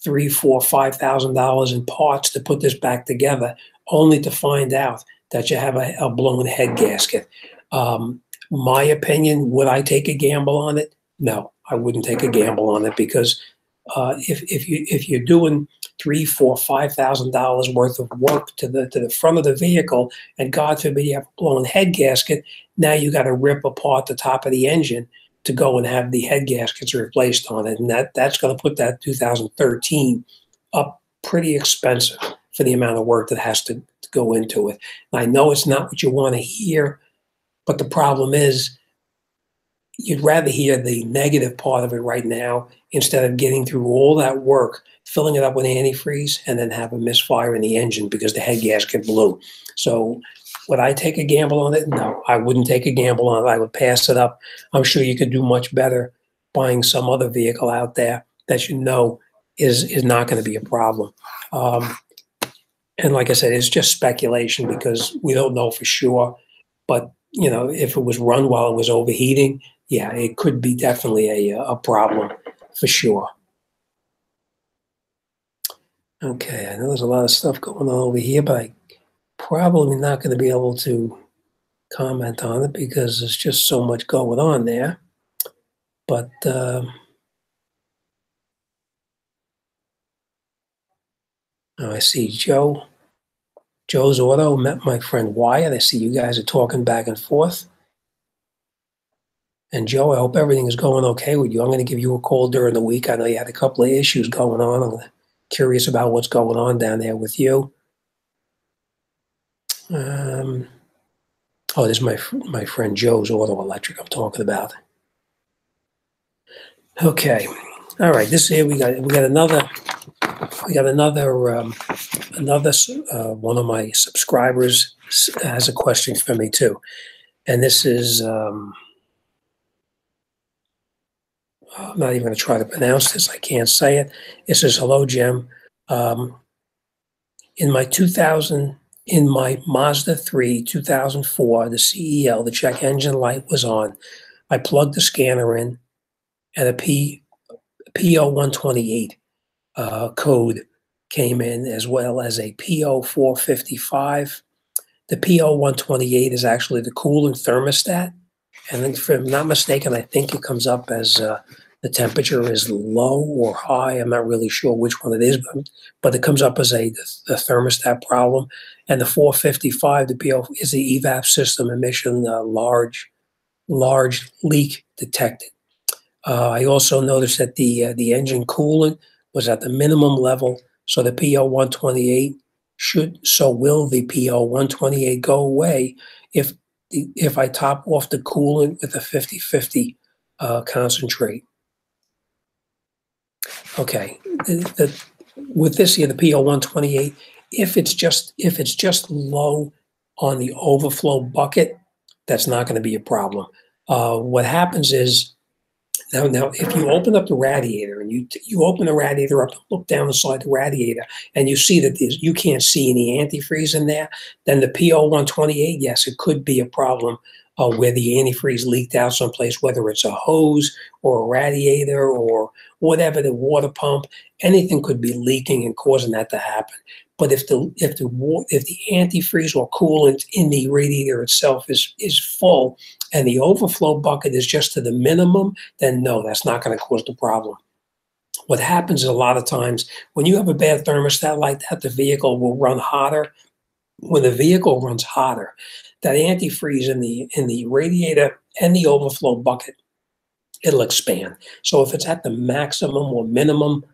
$3,000, $4,000, $5,000 in parts to put this back together, only to find out that you have a blown head gasket. My opinion, would I take a gamble on it? No, I wouldn't take a gamble on it because if you're doing $3,000, $4,000, $5,000 worth of work to the front of the vehicle, and God forbid you have a blown head gasket, now you got to rip apart the top of the engine to go and have the head gaskets replaced on it, and that's going to put that 2013 up pretty expensive for the amount of work that has to go into it. And I know it's not what you want to hear, but the problem is you'd rather hear the negative part of it right now instead of getting through all that work, filling it up with antifreeze, and then have a misfire in the engine because the head gasket blew. So would I take a gamble on it? No, I wouldn't take a gamble on it. I would pass it up. I'm sure you could do much better buying some other vehicle out there that is not going to be a problem. And like I said, it's just speculation because we don't know for sure. But, if it was run while it was overheating, yeah, it could be definitely a problem for sure. Okay, I know there's a lot of stuff going on over here, but I'm probably not going to be able to comment on it because there's just so much going on there. But I see Joe's Auto met my friend Wyatt. I see you guys are talking back and forth. And Joe, I hope everything is going okay with you. I'm going to give you a call during the week. I know you had a couple of issues going on. Curious about what's going on down there with you. Oh, this is my friend Joe's Auto Electric I'm talking about. Okay, all right. This here we got another one of my subscribers has a question for me too, and this is I'm not even going to try to pronounce this. I can't say it. It says, "Hello, Jim. In my Mazda 3 2004, the CEL, the check engine light was on. I plugged the scanner in, and a PO128 code came in, as well as a PO455. The PO128 is actually the coolant thermostat, and if I'm not mistaken, I think it comes up as the temperature is low or high. I'm not really sure which one it is, but it comes up as the thermostat problem. And the 455, the PO, is the evap system emission large leak detected. I also noticed that the engine coolant was at the minimum level, so the PO128 will the PO128 go away if I top off the coolant with a 50/50 concentrate. Okay, with this here, the PO128, if it's just low on the overflow bucket, that's not going to be a problem. What happens is now if you open up the radiator and you open the radiator up, look down the side of the radiator, and you see that you can't see any antifreeze in there, then the PO128, yes, it could be a problem where the antifreeze leaked out someplace, whether it's a hose or a radiator or whatever, the water pump, anything could be leaking and causing that to happen. But if the antifreeze or coolant in the radiator itself is full and the overflow bucket is just to the minimum, then no, that's not going to cause the problem. What happens is a lot of times when you have a bad thermostat like that, the vehicle will run hotter. When the vehicle runs hotter, that antifreeze in the radiator and the overflow bucket, it'll expand. So if it's at the maximum or minimum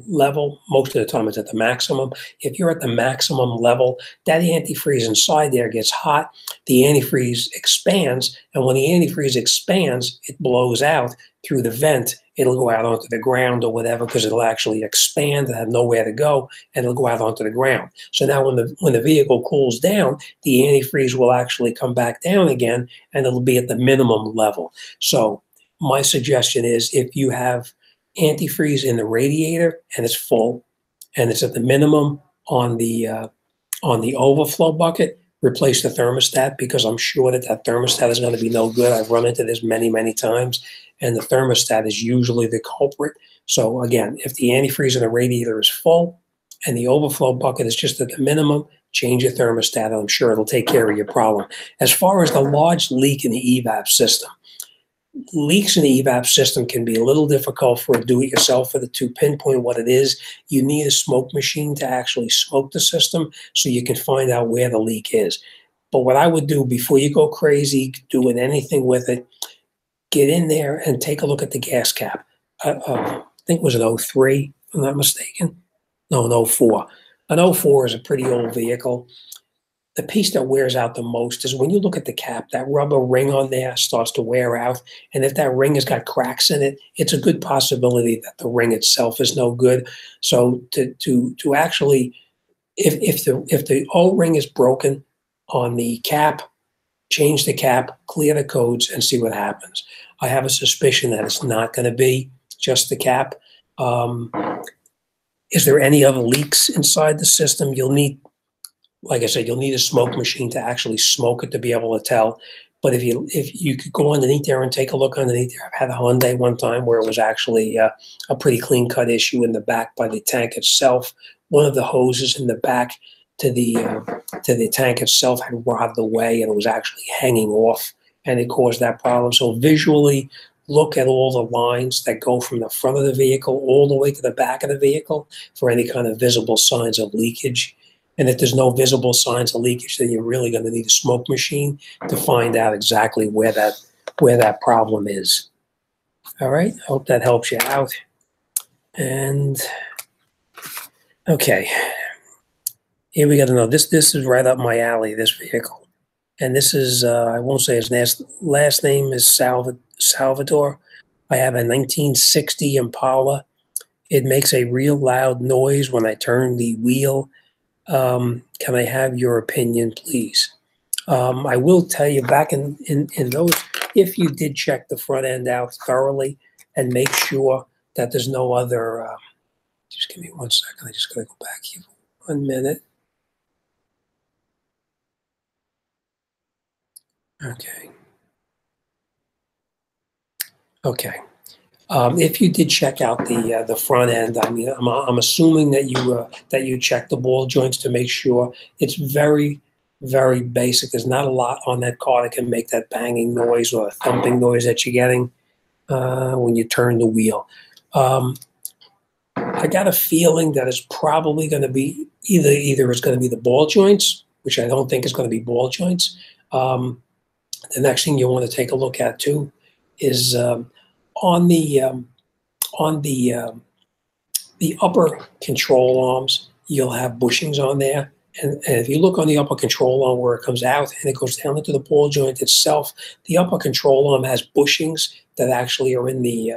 level, most of the time it's at the maximum. If you're at the maximum level, that antifreeze inside there gets hot, the antifreeze expands, and when the antifreeze expands, it blows out through the vent. It'll go out onto the ground or whatever, because it'll actually expand and have nowhere to go, and it'll go out onto the ground. So now when the vehicle cools down, the antifreeze will actually come back down again, and it'll be at the minimum level. So my suggestion is, if you have antifreeze in the radiator and it's full and it's at the minimum on the overflow bucket, replace the thermostat, because I'm sure that thermostat is going to be no good. I've run into this many times, and the thermostat is usually the culprit. So again, if the antifreeze in the radiator is full and the overflow bucket is just at the minimum, change your thermostat, and I'm sure it'll take care of your problem. As far as the large leak in the evap system, leaks in the evap system can be a little difficult for a do-it-yourselfer to pinpoint what it is. You need a smoke machine to actually smoke the system so you can find out where the leak is. But what I would do before you go crazy doing anything with it, get in there and take a look at the gas cap. I think it was an 03, if I'm not mistaken. No, an 04. An 04 is a pretty old vehicle. The piece that wears out the most is when you look at the cap, that rubber ring on there starts to wear out. And if that ring has got cracks in it, it's a good possibility that the ring itself is no good. So to actually, if the O-ring is broken on the cap, change the cap, clear the codes, and see what happens. I have a suspicion that it's not going to be just the cap. Is there any other leaks inside the system? You'll need, like I said, you'll need a smoke machine to actually smoke it to be able to tell. But if you could go underneath there and take a look underneath there. I've had a Hyundai one time where it was actually a pretty clean cut issue in the back by the tank itself. One of the hoses in the back to the tank itself had rotted away, and it was actually hanging off, and it caused that problem. So visually, look at all the lines that go from the front of the vehicle all the way to the back of the vehicle for any kind of visible signs of leakage. And if there's no visible signs of leakage, then you're really going to need a smoke machine to find out exactly where that problem is. All right, I hope that helps you out. And Okay, here we got to know this. This is right up my alley. This vehicle, and this is I won't say his last name is Salvador. I have a 1960 Impala. It makes a real loud noise when I turn the wheel. Can I have your opinion, please? I will tell you back in those, if you did check the front end out thoroughly and make sure that there's no other, just give me 1 second. I just got to go back here for 1 minute. Okay. Okay. If you did check out the front end, I mean, I'm assuming that you checked the ball joints to make sure. It's very, very basic. There's not a lot on that car that can make that banging noise or thumping noise that you're getting when you turn the wheel. I got a feeling that it's probably going to be either it's going to be the ball joints, which I don't think is going to be ball joints. The next thing you want to take a look at too is on the on the upper control arms, you'll have bushings on there. And if you look on the upper control arm where it comes out and it goes down into the ball joint itself, the upper control arm has bushings that actually are in the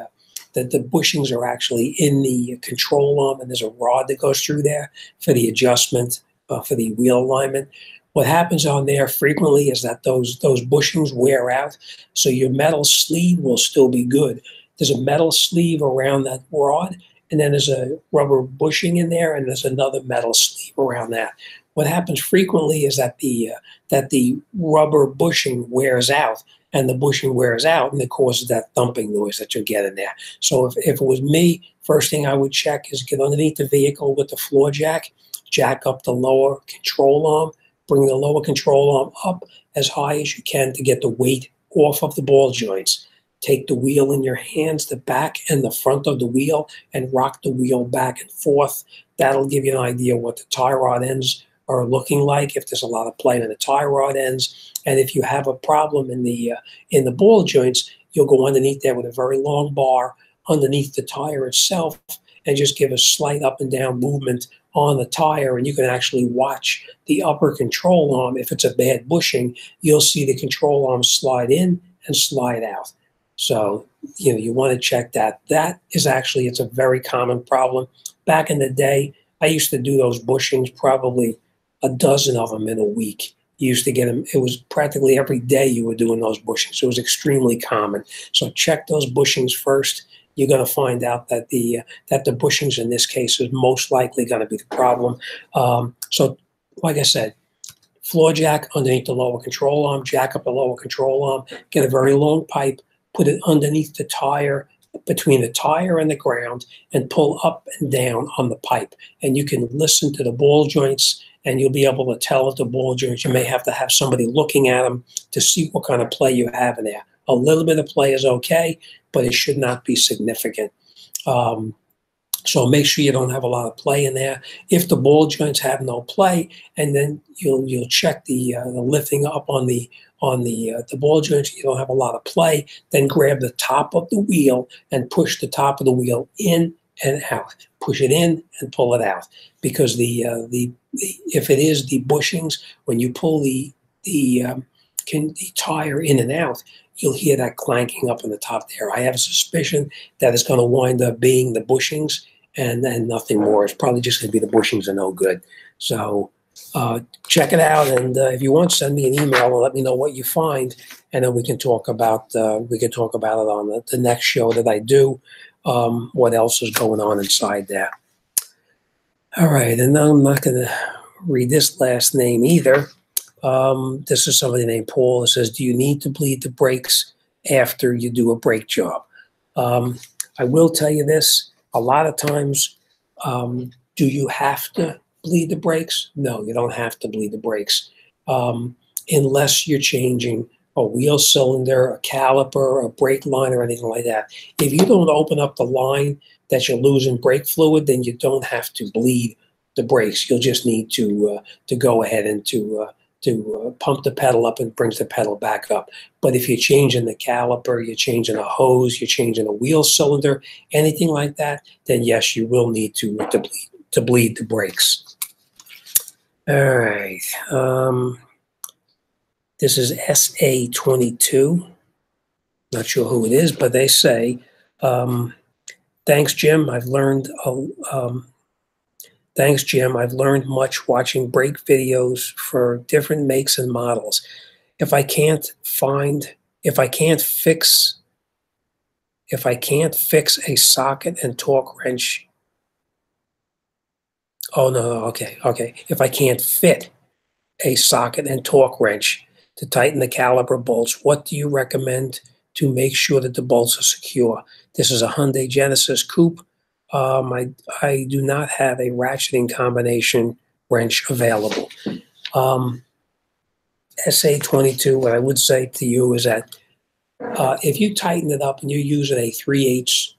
bushings are actually in the control arm, and there's a rod that goes through there for the adjustment for the wheel alignment. What happens on there frequently is that those bushings wear out, so your metal sleeve will still be good. There's a metal sleeve around that rod, and then there's a rubber bushing in there, and there's another metal sleeve around that. What happens frequently is that the rubber bushing wears out, and the bushing wears out, and it causes that thumping noise that you'll get in there. So if it was me, first thing I would check is get underneath the vehicle with the floor jack up the lower control arm, bring the lower control arm up as high as you can to get the weight off of the ball joints. Take the wheel in your hands, the back and the front of the wheel, and rock the wheel back and forth. That'll give you an idea what the tie rod ends are looking like, if there's a lot of play in the tie rod ends. And if you have a problem in the ball joints, you'll go underneath there with a very long bar underneath the tire itself and just give a slight up and down movement on the tire, and you can actually watch the upper control arm. If it's a bad bushing, you'll see the control arm slide in and slide out. So, you want to check that. That is actually, it's a very common problem. Back in the day, I used to do those bushings, probably a dozen of them in a week. You used to get them, it was practically every day you were doing those bushings. So it was extremely common. So check those bushings first. You're going to find out that the bushings in this case is most likely going to be the problem. So, like I said, floor jack underneath the lower control arm, jack up the lower control arm, get a very long pipe, put it underneath the tire, between the tire and the ground, and pull up and down on the pipe. And you can listen to the ball joints, and you'll be able to tell if the ball joints, you may have to have somebody looking at them to see what kind of play you have in there. A little bit of play is okay, but it should not be significant. So make sure you don't have a lot of play in there. If the ball joints have no play, and then you'll check the lifting up on the ball joints, you don't have a lot of play, then grab the top of the wheel and push the top of the wheel in and out. Push it in and pull it out, because if it is the bushings, when you pull the tire in and out, you'll hear that clanking up in the top there. I have a suspicion that it's going to wind up being the bushings and then nothing more. It's probably just going to be the bushings are no good. So check it out, and if you want, send me an email and let me know what you find, and then we can talk about it on the next show that I do. What else is going on inside there? All right, and now I'm not going to read this last name either. This is somebody named Paul. It says, do you need to bleed the brakes after you do a brake job? I will tell you this, a lot of times, do you have to bleed the brakes? No, you don't have to bleed the brakes, unless you're changing a wheel cylinder, a caliper, a brake line, or anything like that. If you don't open up the line that you're losing brake fluid, then you don't have to bleed the brakes. You'll just need to go ahead and to pump the pedal up and brings the pedal back up. But if you're changing the caliper, you're changing a hose, you're changing a wheel cylinder, anything like that, then yes, you will need to to bleed the brakes. All right. This is SA22. Not sure who it is, but they say, thanks, Jim. Thanks, Jim. I've learned much watching brake videos for different makes and models. If I can't fix a socket and torque wrench. Oh no, okay. If I can't fit a socket and torque wrench to tighten the caliper bolts, what do you recommend to make sure that the bolts are secure? This is a Hyundai Genesis Coupe. I do not have a ratcheting combination wrench available. SA22, what I would say to you is that if you tighten it up and you're using a 3/8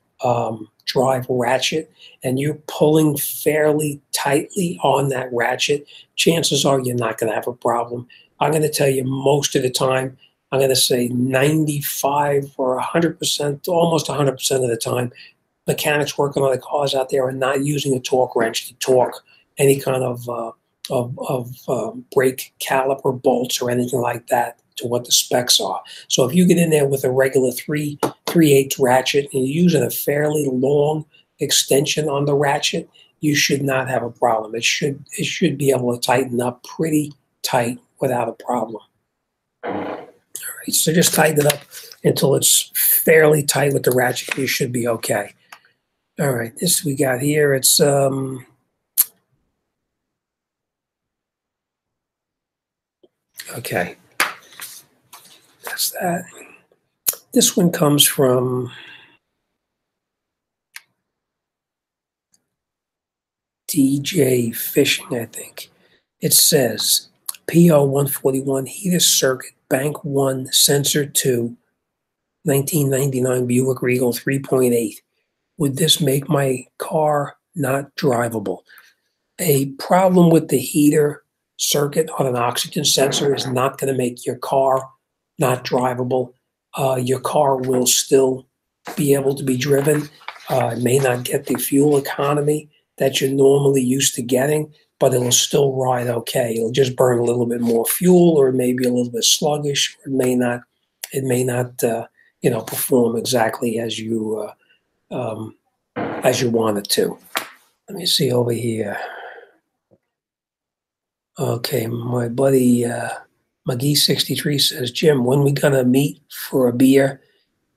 drive ratchet and you're pulling fairly tightly on that ratchet, chances are you're not going to have a problem. I'm going to tell you most of the time, I'm going to say 95 or 100%, almost 100% of the time, mechanics working on the cars out there are not using a torque wrench to torque any kind of brake caliper bolts or anything like that to what the specs are. So if you get in there with a regular 3/8 ratchet and you're using a fairly long extension on the ratchet, you should not have a problem. It should be able to tighten up pretty tight without a problem. All right, so just tighten it up until it's fairly tight with the ratchet. You should be okay. All right, this we got here. It's okay. That's that. This one comes from DJ Fishing, I think. It says PO141 heater circuit bank 1 sensor 2 1999 Buick Regal 3.8. Would this make my car not drivable? A problem with the heater circuit on an oxygen sensor is not going to make your car not drivable. Your car will still be able to be driven. It may not get the fuel economy that you're normally used to getting, but it'll still ride okay. It'll just burn a little bit more fuel, or maybe a little bit sluggish, or it may not perform exactly as you want it to. Let me see over here. Okay, my buddy McGee63 says, Jim, when we gonna meet for a beer?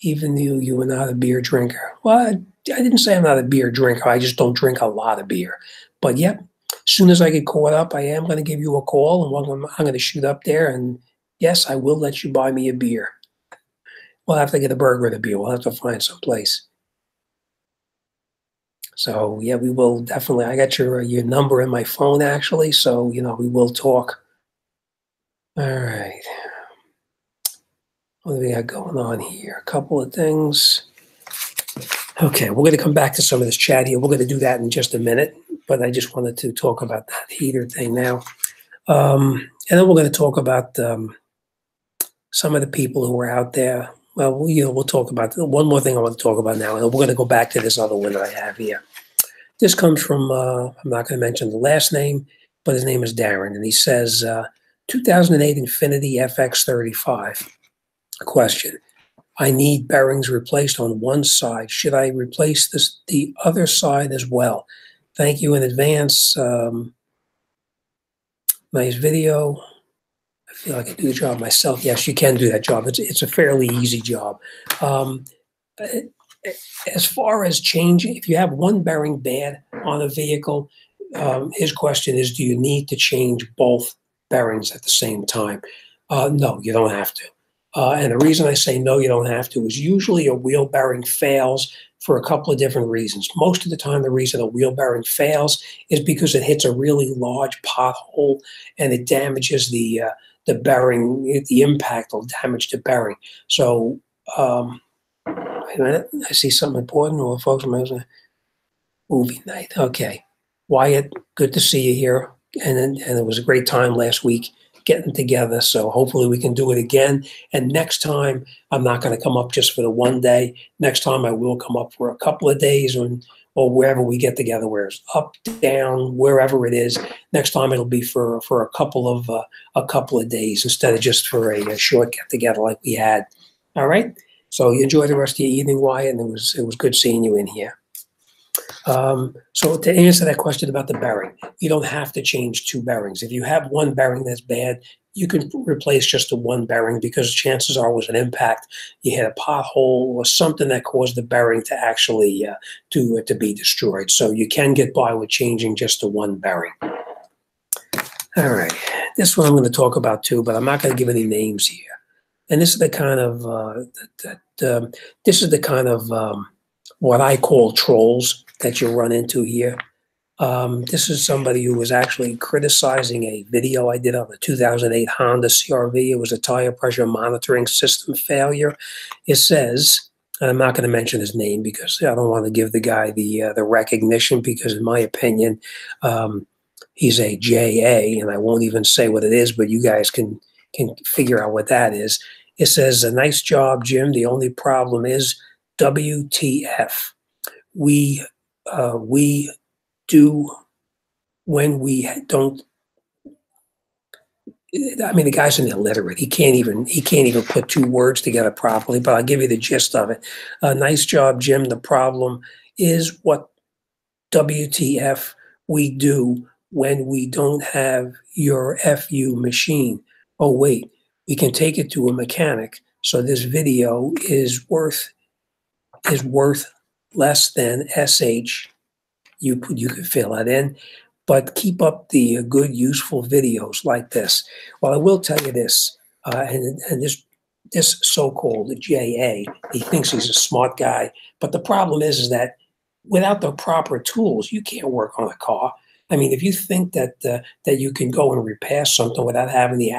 Even though you are not a beer drinker. Well, I didn't say I'm not a beer drinker. I just don't drink a lot of beer. But yep, as soon as I get caught up, I am going to give you a call, and I'm going to shoot up there. And yes, I will let you buy me a beer. We'll have to get a burger and a beer. We'll have to find some place. So yeah, we will definitely. I got your number in my phone actually, so we will talk. All right. What do we got going on here? A couple of things. Okay, we're going to come back to some of this chat here. We're going to do that in just a minute, but I just wanted to talk about that heater thing now. And then we're going to talk about some of the people who are out there. Well, we'll talk about one more thing I want to talk about now, and we're going to go back to this other one that I have here. This comes from, I'm not going to mention the last name, but his name is Darren, and he says, 2008 Infiniti FX35. Question. I need bearings replaced on one side. Should I replace the other side as well? Thank you in advance. Nice video. I feel like I do the job myself. Yes, you can do that job. It's a fairly easy job. As far as changing, if you have one bearing bad on a vehicle, his question is, do you need to change both bearings at the same time? No, you don't have to. And the reason I say no, you don't have to, is usually a wheel bearing fails for a couple of different reasons. Most of the time, the reason a wheel bearing fails is because it hits a really large pothole and it damages the bearing. The impact will damage the bearing. So, wait a minute, I see something important. Well, folks, movie night. Okay, Wyatt, good to see you here, and it was a great time last week getting together, so hopefully we can do it again. And next time, I'm not going to come up just for the one day. Next time, I will come up for a couple of days, and or wherever we get together, where it's up, down, wherever it is. Next time it'll be for a couple of days instead of just for a short get together like we had. All right. So you enjoy the rest of your evening, Wyatt, and it was good seeing you in here. So to answer that question about the bearing, you don't have to change two bearings. If you have one bearing that's bad, you can replace just the one bearing, because chances are, with an impact, you hit a pothole or something that caused the bearing to actually to be destroyed. So you can get by with changing just the one bearing. All right, this one I'm going to talk about too, but I'm not going to give any names here. And this is the kind of what I call trolls that you'll run into here. This is somebody who was actually criticizing a video I did on the 2008 Honda CR-V. It was a tire pressure monitoring system failure. It says, and I'm not going to mention his name because I don't want to give the guy the recognition, because in my opinion, he's a JA, and I won't even say what it is, but you guys can figure out what that is. It says, "A nice job, Jim. The only problem is WTF. We do when we don't." I mean, the guy's an illiterate. He can't even put two words together properly, but I'll give you the gist of it. "Nice job, Jim. The problem is what WTF we do when we don't have your FU machine. Oh, wait, we can take it to a mechanic. So this video is worth less than SH." You could fill that in, but keep up the good, useful videos like this. Well, I will tell you this, and this so-called JA, he thinks he's a smart guy, but the problem is that without the proper tools, you can't work on a car. I mean, if you think that that you can go and repair something without having the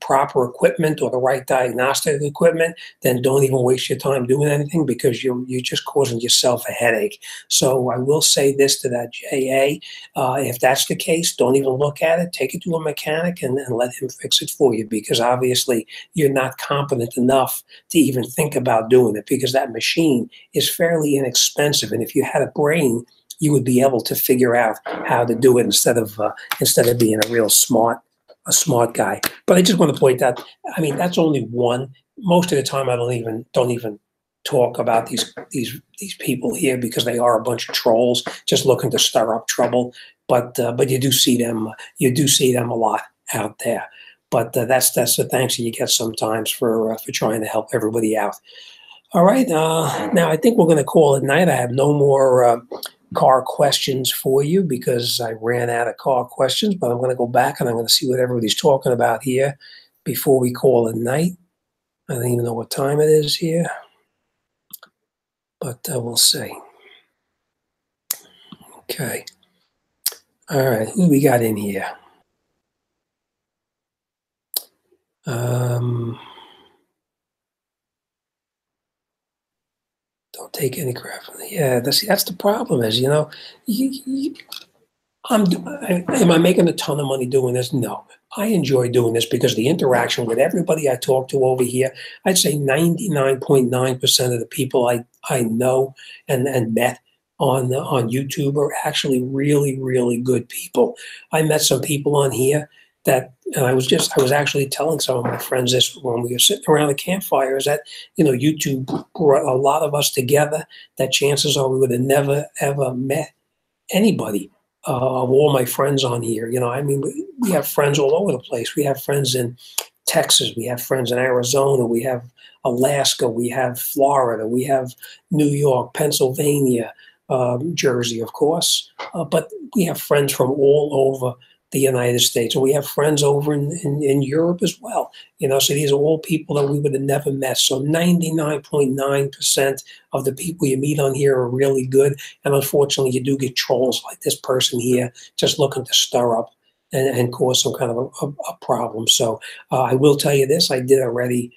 proper equipment or the right diagnostic equipment, then don't even waste your time doing anything, because you're just causing yourself a headache. So I will say this to that JA: if that's the case, don't even look at it. Take it to a mechanic and let him fix it for you, because obviously you're not competent enough to even think about doing it, because that machine is fairly inexpensive, and if you had a brain, you would be able to figure out how to do it instead of being a real smart guy. But I just want to point out, I mean, that's only one. Most of the time, I don't even talk about these people here, because they are a bunch of trolls just looking to stir up trouble. But you do see them a lot out there. But that's the thanks that you get sometimes for trying to help everybody out. All right, now I think we're going to call it night. I have no more car questions for you, because I ran out of car questions, but I'm going to go back and I'm going to see what everybody's talking about here before we call it night. I don't even know what time it is here, but we'll see. Okay. All right, who we got in here? Don't take any crap from it. Yeah, that's the problem. Is am I making a ton of money doing this? No, I enjoy doing this because the interaction with everybody I talk to over here. I'd say 99.9% of the people I know and met on YouTube are actually really, really good people. I met some people on here and I was actually telling some of my friends this when we were sitting around the campfire, is that, YouTube brought a lot of us together that chances are we would have never, ever met anybody of all my friends on here. I mean, we have friends all over the place. We have friends in Texas. We have friends in Arizona. We have Alaska. We have Florida. We have New York, Pennsylvania, Jersey, of course. But we have friends from all over the United States, and we have friends over in Europe as well. So these are all people that we would have never met. So 99.9% of the people you meet on here are really good, and unfortunately, you do get trolls like this person here, just looking to stir up and cause some kind of a problem. So I will tell you this: I did already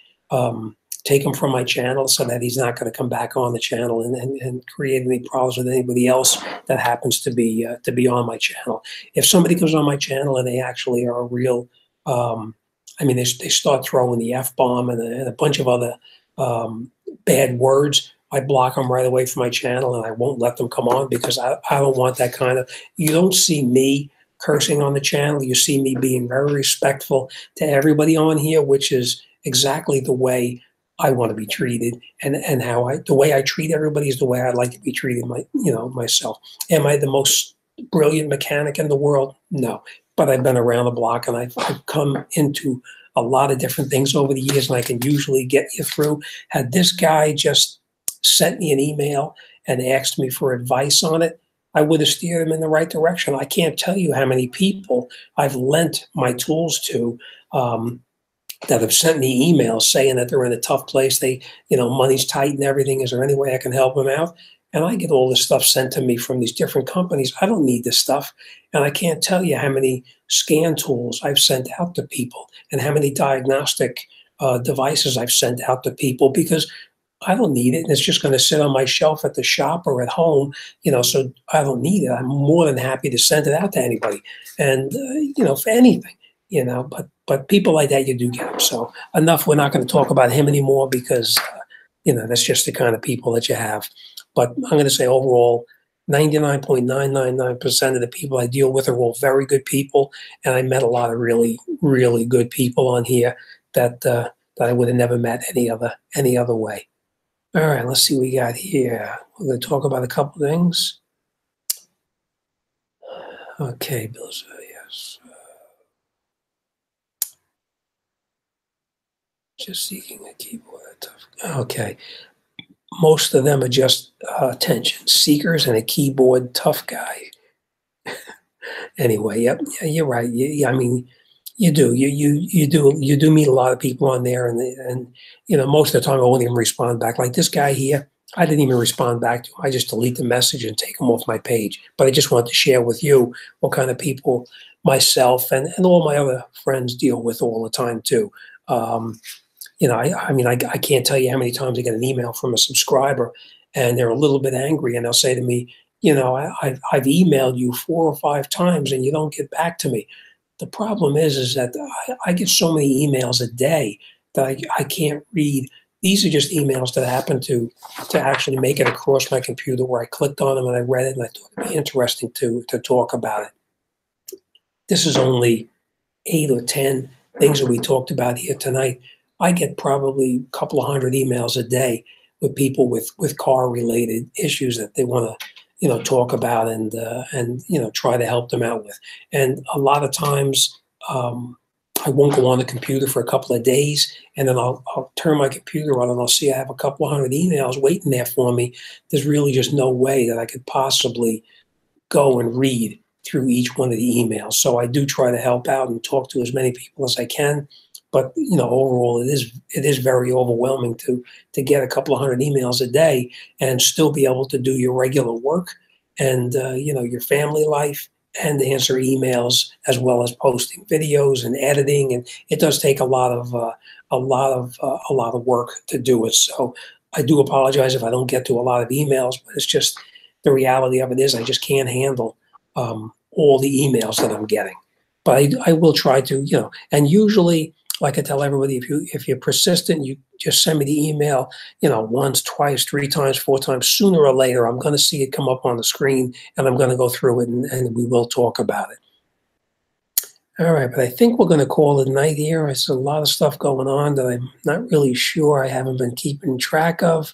take him from my channel so that he's not going to come back on the channel and create any problems with anybody else that happens to be on my channel. If somebody comes on my channel and they actually are a real, they start throwing the F-bomb and a bunch of other bad words, I block them right away from my channel, and I won't let them come on because I don't want that kind of. You don't see me cursing on the channel. You see me being very respectful to everybody on here, which is exactly the way I want to be treated, and how the way I treat everybody is the way I like to be treated myself. Am I the most brilliant mechanic in the world? No, but I've been around the block, and I've come into a lot of different things over the years, and I can usually get you through. Had this guy just sent me an email and asked me for advice on it, I would have steered him in the right direction. I can't tell you how many people I've lent my tools to, that have sent me emails saying that they're in a tough place. They, money's tight and everything. Is there any way I can help them out? And I get all this stuff sent to me from these different companies. I don't need this stuff. And I can't tell you how many scan tools I've sent out to people and how many diagnostic devices I've sent out to people because I don't need it. And it's just going to sit on my shelf at the shop or at home, so I don't need it. I'm more than happy to send it out to anybody. And, for anything, but people like that, you do get them. So enough. We're not going to talk about him anymore because, that's just the kind of people that you have. But I'm going to say overall, 99.999% of the people I deal with are all very good people. And I met a lot of really, really good people on here that I would have never met any other way. All right, let's see what we got here. We're going to talk about a couple things. Okay, Bill's, yes. Just seeking a keyboard. Okay. Most of them are just attention seekers and a keyboard tough guy. Anyway, yep, yeah, you're right. I mean, you do. You do meet a lot of people on there, and most of the time I won't even respond back. Like this guy here, I didn't even respond back to him. I just delete the message and take him off my page. But I just want to share with you what kind of people myself and all my other friends deal with all the time too. I can't tell you how many times I get an email from a subscriber and they're a little bit angry and they'll say to me, I've emailed you 4 or 5 times and you don't get back to me. The problem is that I get so many emails a day that I can't read. These are just emails that happen to actually make it across my computer where I clicked on them and I read it and I thought it'd be interesting to talk about it. This is only 8 or 10 things that we talked about here tonight. I get probably a couple of hundred emails a day with people with car related issues that they want to, talk about and try to help them out with. And a lot of times I won't go on the computer for a couple of days, and then I'll turn my computer on and I'll see I have a couple of hundred emails waiting there for me. There's really just no way that I could possibly go and read through each one of the emails. So I do try to help out and talk to as many people as I can. But overall, it is very overwhelming to get a couple of hundred emails a day and still be able to do your regular work and your family life and answer emails as well as posting videos and editing. And it does take a lot of work to do it. So I do apologize if I don't get to a lot of emails, but it's just the reality of it is I just can't handle all the emails that I'm getting. But I will try to, and usually, like I tell everybody, if you're persistent, you just send me the email, once, twice, 3 times, 4 times. Sooner or later, I'm going to see it come up on the screen, and I'm going to go through it, and we will talk about it. All right, but I think we're going to call it a night here. There's a lot of stuff going on that I'm not really sure I haven't been keeping track of,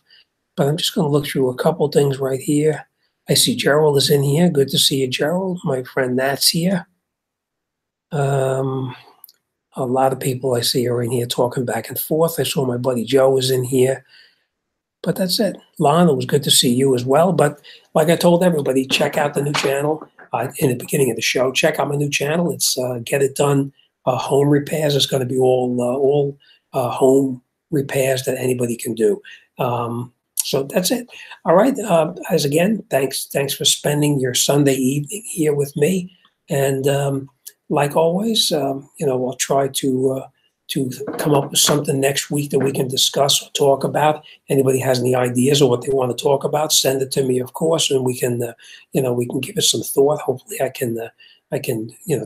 but I'm just going to look through a couple things right here. I see Gerald is in here. Good to see you, Gerald. My friend Nat's here. A lot of people I see are in here talking back and forth. I saw my buddy Joe was in here. But that's it. Lon, it was good to see you as well. But like I told everybody, check out the new channel in the beginning of the show. Check out my new channel. It's Get It Done Home Repairs. It's going to be all home repairs that anybody can do. So that's it. All right. As again, thanks for spending your Sunday evening here with me. And like always, I'll try to come up with something next week that we can discuss or talk about. Anybody has any ideas or what they want to talk about, send it to me, of course, and we can, we can give it some thought. Hopefully I can,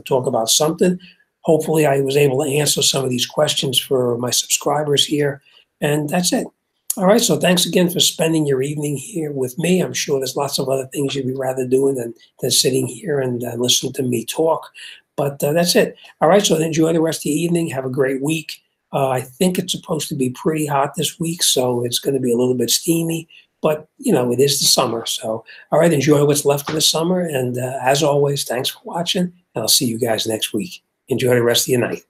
talk about something. Hopefully I was able to answer some of these questions for my subscribers here. And that's it. All right, so thanks again for spending your evening here with me. I'm sure there's lots of other things you'd be rather doing than sitting here and listening to me talk. But that's it. All right, so enjoy the rest of your evening. Have a great week. I think it's supposed to be pretty hot this week, so it's going to be a little bit steamy. But, you know, it is the summer. So, all right, enjoy what's left of the summer. And as always, thanks for watching. And I'll see you guys next week. Enjoy the rest of your night.